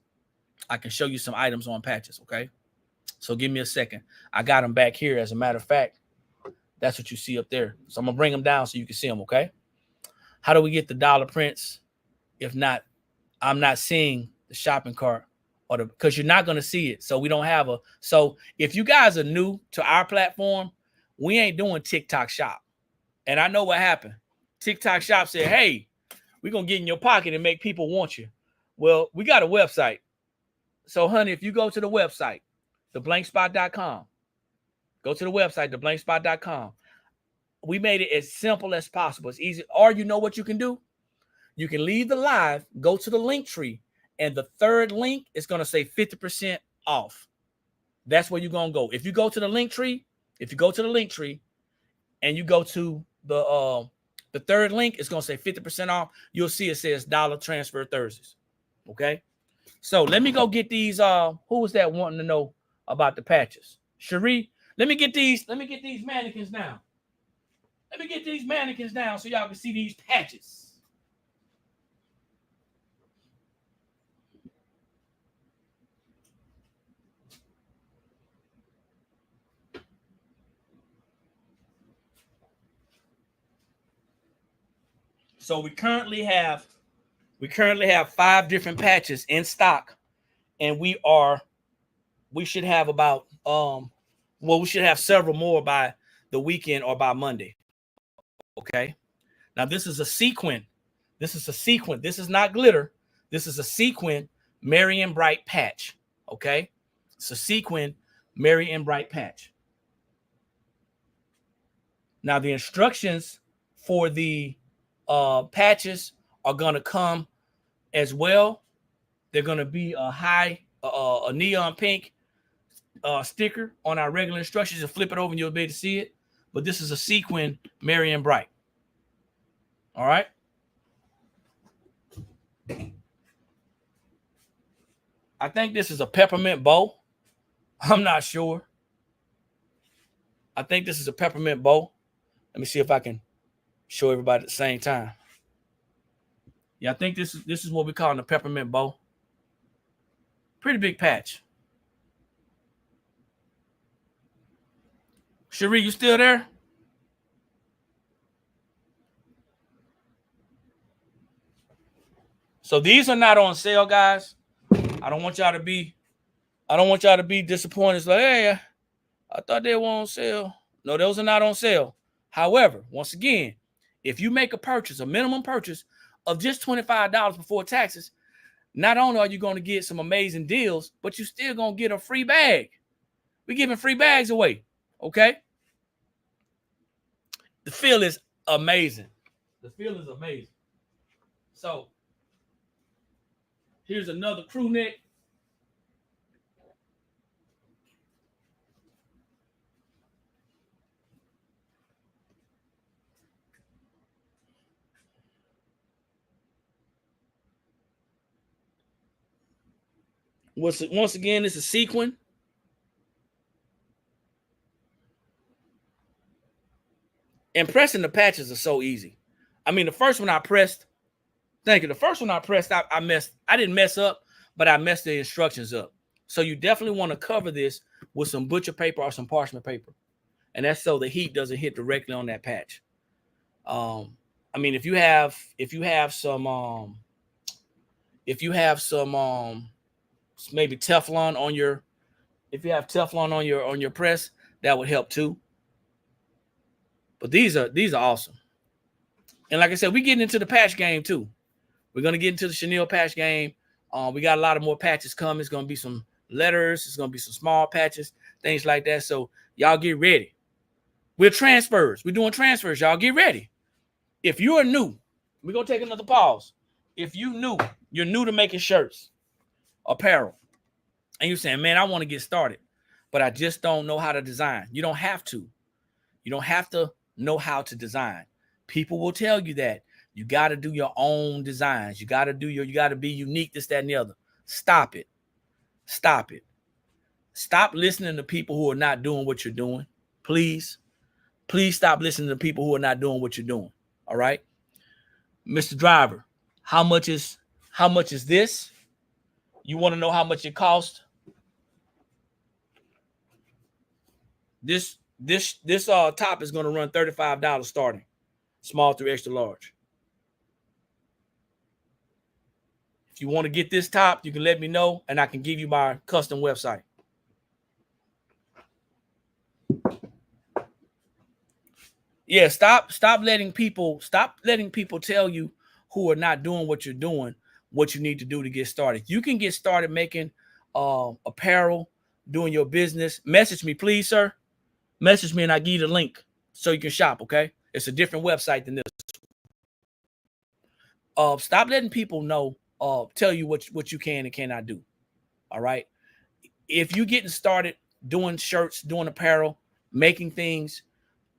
I can show you some items on patches. Okay. So give me a second. I got them back here. As a matter of fact, that's what you see up there. So I'm going to bring them down so you can see them. Okay. How do we get the dollar prints? If not, I'm not seeing the shopping cart or because you're not going to see it. So we don't have a, so if you guys are new to our platform, we ain't doing TikTok shop. And I know what happened. TikTok shop said, hey, we're going to get in your pocket and make people want you. Well, we got a website. So honey, if you go to the website, theblankspot.com, go to the website, theblankspot.com. We made it as simple as possible. It's easy. Or you know what you can do? You can leave the live, go to the link tree, and the third link is going to say 50% off. That's where you're going to go. If you go to the link tree, and you go to the third link, it's going to say 50% off. You'll see it says dollar transfer Thursdays. Okay. So let me go get these. Who was that wanting to know about the patches? Cherie, let me get these mannequins down. Let me get these mannequins down so y'all can see these patches. So we currently have 5 different patches in stock, and we should have about we should have several more by the weekend or by Monday. Okay. Now this is a sequin. This is not glitter. This is a sequin Marion Bright patch. Okay. It's a sequin Marion Bright patch. Now the instructions for the patches are going to come as well. They're going to be a neon pink sticker on our regular instructions. You'll flip it over and you'll be able to see it. But this is a sequin Marion Bright. All right. I think this is a peppermint bow. I'm not sure. I think this is a peppermint bow. Let me see if I can show everybody at the same time. Yeah, I think this is what we call a peppermint bow. Pretty big patch. Cherie, you still there? So these are not on sale, guys. I don't want y'all to be disappointed. It's like, hey, I thought they were on sale. No, those are not on sale. However, once again, if you make a minimum purchase of just $25 before taxes, not only are you going to get some amazing deals, but you're still going to get a free bag. We're giving free bags away. Okay. The feel is amazing. So here's another crew neck. Once again, it's a sequin. And pressing the patches are so easy. I mean, the first one I pressed, I didn't mess up, but I messed the instructions up. So you definitely want to cover this with some butcher paper or some parchment paper. And that's so the heat doesn't hit directly on that patch. I mean, if you have some maybe Teflon on your press, that would help too. But these are awesome. And like I said, we're getting into the patch game too. We're going to get into the chenille patch game. We got a lot of more patches coming. It's going to be some letters. It's going to be some small patches, things like that. So y'all get ready. We're transfers. We're doing transfers. Y'all get ready. If you are new, we're going to take another pause. If you're new to making shirts, apparel, and you're saying, man, I want to get started, but I just don't know how to design. You don't have to. You don't have to know how to design. People will tell you that. You got to do your own designs. You got to be unique, this, that, and the other. Stop it. Stop it. Stop listening to people who are not doing what you're doing. Please. Please stop listening to people who are not doing what you're doing. All right. Mr. Driver, how much is this? You want to know how much it costs? This top is going to run $35 starting, small through extra large. If you want to get this top, you can let me know, and I can give you my custom website. Yeah, stop letting people tell you who are not doing what you're doing what you need to do to get started. You can get started making apparel, doing your business. Message me, please, sir. Message me and I give you the link so you can shop, okay? It's a different website than this. Stop letting people know, tell you what you can and cannot do. All right. If you're getting started doing shirts, doing apparel, making things,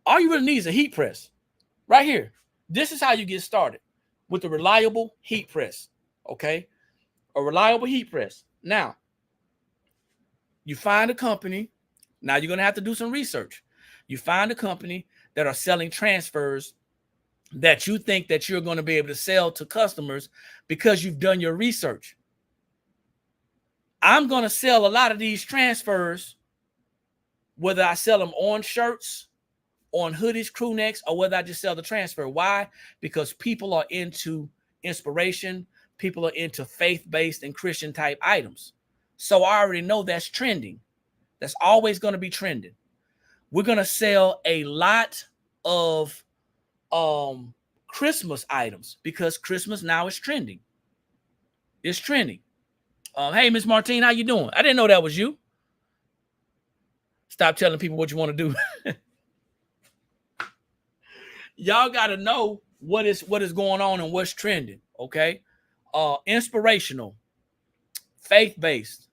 all you really need is a heat press. Right here. This is how you get started, with a reliable heat press. Okay. A reliable heat press. Now, you find a company. Now you're going to have to do some research. You find a company that are selling transfers that you think that you're going to be able to sell to customers because you've done your research. I'm going to sell a lot of these transfers, whether I sell them on shirts, on hoodies, crew necks, or whether I just sell the transfer. Why? Because people are into inspiration. People are into faith-based and Christian type items. So I already know that's trending. That's always going to be trending. We're going to sell a lot of Christmas items because Christmas now is trending. It's trending. Hey, Miss Martine, how you doing? I didn't know that was you. Stop telling people what you want to do. Y'all got to know what is going on and what's trending. Okay. Inspirational, faith-based,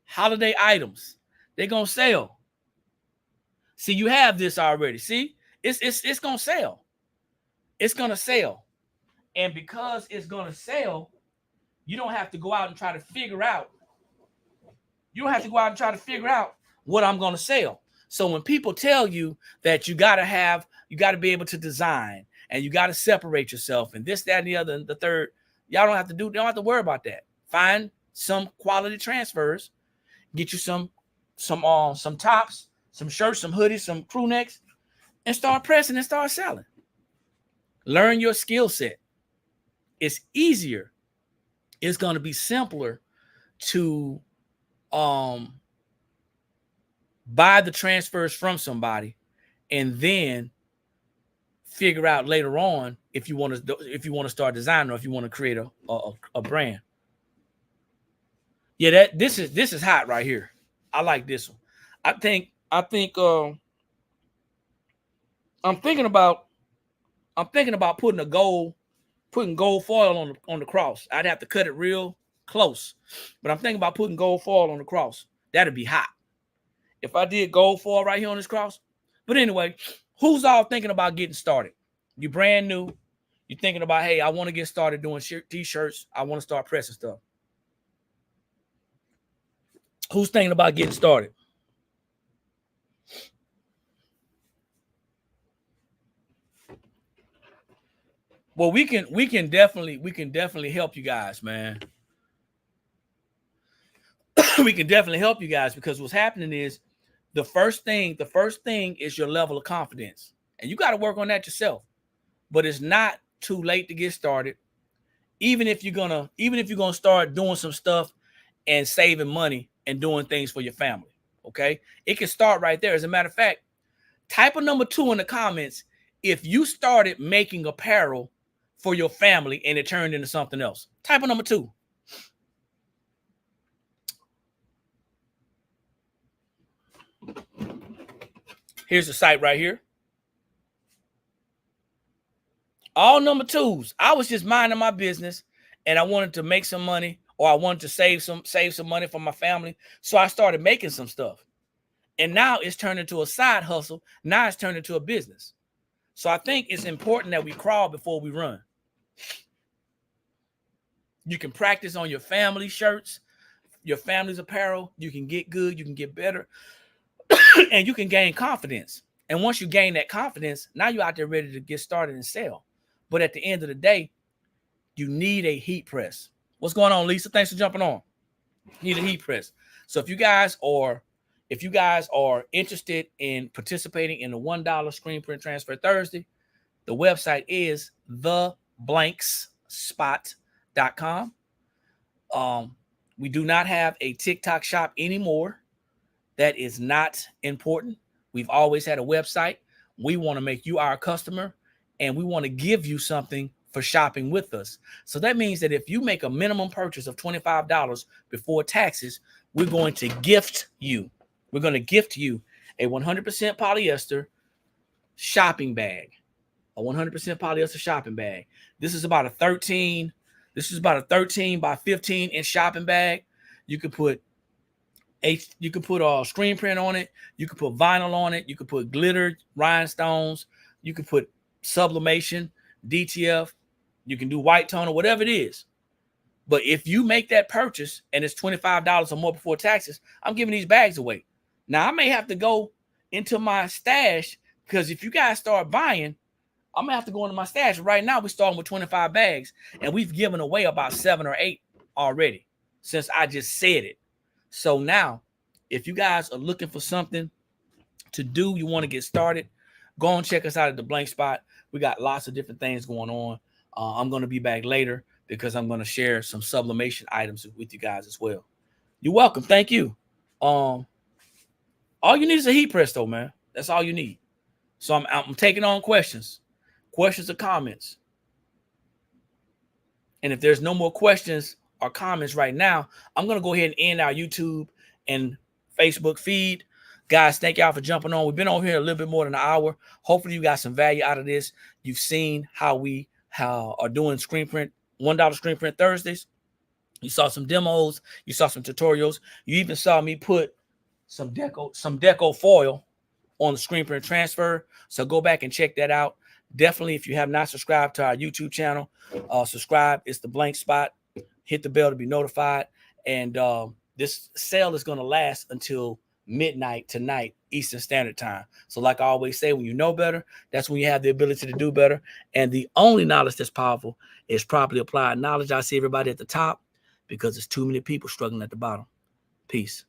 holiday items. They're going to sell. See, you have this already. See, it's going to sell. It's going to sell. And because it's going to sell, you don't have to go out and try to figure out. You don't have to go out and try to figure out what I'm going to sell. So when people tell you that you got to be able to design and you got to separate yourself and this, that, and the other, and the third, y'all don't have to worry about that. Find some quality transfers, get you some tops, some shirts, some hoodies, some crew necks, and start pressing and start selling. Learn your skill set. It's easier. It's going to be simpler to buy the transfers from somebody and then figure out later on if you want to start designing or if you want to create a brand. Yeah, this is hot right here. I like this one. I'm thinking about putting gold foil on the cross. I'd have to cut it real close, but I'm thinking about putting gold foil on the cross. That'd be hot if I did gold foil right here on this cross. But anyway, who's all thinking about getting started? You brand new. You're thinking about, hey, I want to get started doing t-shirts. I want to start pressing stuff. Who's thinking about getting started? Well, we can definitely help you guys, man. We can definitely help you guys because what's happening is the first thing is your level of confidence. And you got to work on that yourself. But it's not too late to get started. Even if you're gonna start doing some stuff and saving money and doing things for your family. Okay. It can start right there. As a matter of fact, type a number 2 in the comments if you started making apparel for your family and it turned into something else. Type a number 2. Here's the site right here. All number twos. I was just minding my business and I wanted to make some money, or I wanted to save some money for my family. So I started making some stuff. And now it's turned into a side hustle. Now it's turned into a business. So I think it's important that we crawl before we run. You can practice on your family shirts, your family's apparel. You can get good. You can get better. And you can gain confidence. And once you gain that confidence, now you're out there ready to get started and sell. But at the end of the day, you need a heat press. What's going on, Lisa? Thanks for jumping on. You need a heat press. So if you guys are interested in participating in the $1 screen print transfer Thursday, the website is theblanksspot.com. We do not have a TikTok shop anymore. That is not important. We've always had a website. We want to make you our customer, and we want to give you something for shopping with us. So that means that if you make a minimum purchase of $25 before taxes, we're going to gift you. We're going to gift you a 100% polyester shopping bag. A 100% polyester shopping bag. This is about a 13 by 15 inch shopping bag. You could put a screen print on it. You could put vinyl on it. You could put glitter, rhinestones. You could put sublimation, DTF. You can do white tone or whatever it is. But if you make that purchase and it's $25 or more before taxes, I'm giving these bags away. Now, I may have to go into my stash, because if you guys start buying, I'm going to have to go into my stash. Right now, we're starting with 25 bags, and we've given away about 7 or 8 already since I just said it. So now, if you guys are looking for something to do, you want to get started, go and check us out at The Blank Spot. We got lots of different things going on. I'm going to be back later because I'm going to share some sublimation items with you guys as well. You're welcome. Thank you. All you need is a heat press, though, man. That's all you need. So I'm taking on questions or comments. And if there's no more questions or comments right now, I'm going to go ahead and end our YouTube and Facebook feed. Guys, thank y'all for jumping on. We've been on here a little bit more than an hour. Hopefully you got some value out of this. You've seen how we are doing screen print, $1 screen print Thursdays. You saw some demos. You saw some tutorials. You even saw me put some deco foil on the screen print transfer. So go back and check that out. Definitely, if you have not subscribed to our YouTube channel, subscribe. It's The Blank Spot. Hit the bell to be notified. And this sale is going to last until midnight tonight, Eastern Standard Time. So like I always say, when you know better, that's when you have the ability to do better. And the only knowledge that's powerful is properly applied knowledge. I see everybody at the top because there's too many people struggling at the bottom. Peace.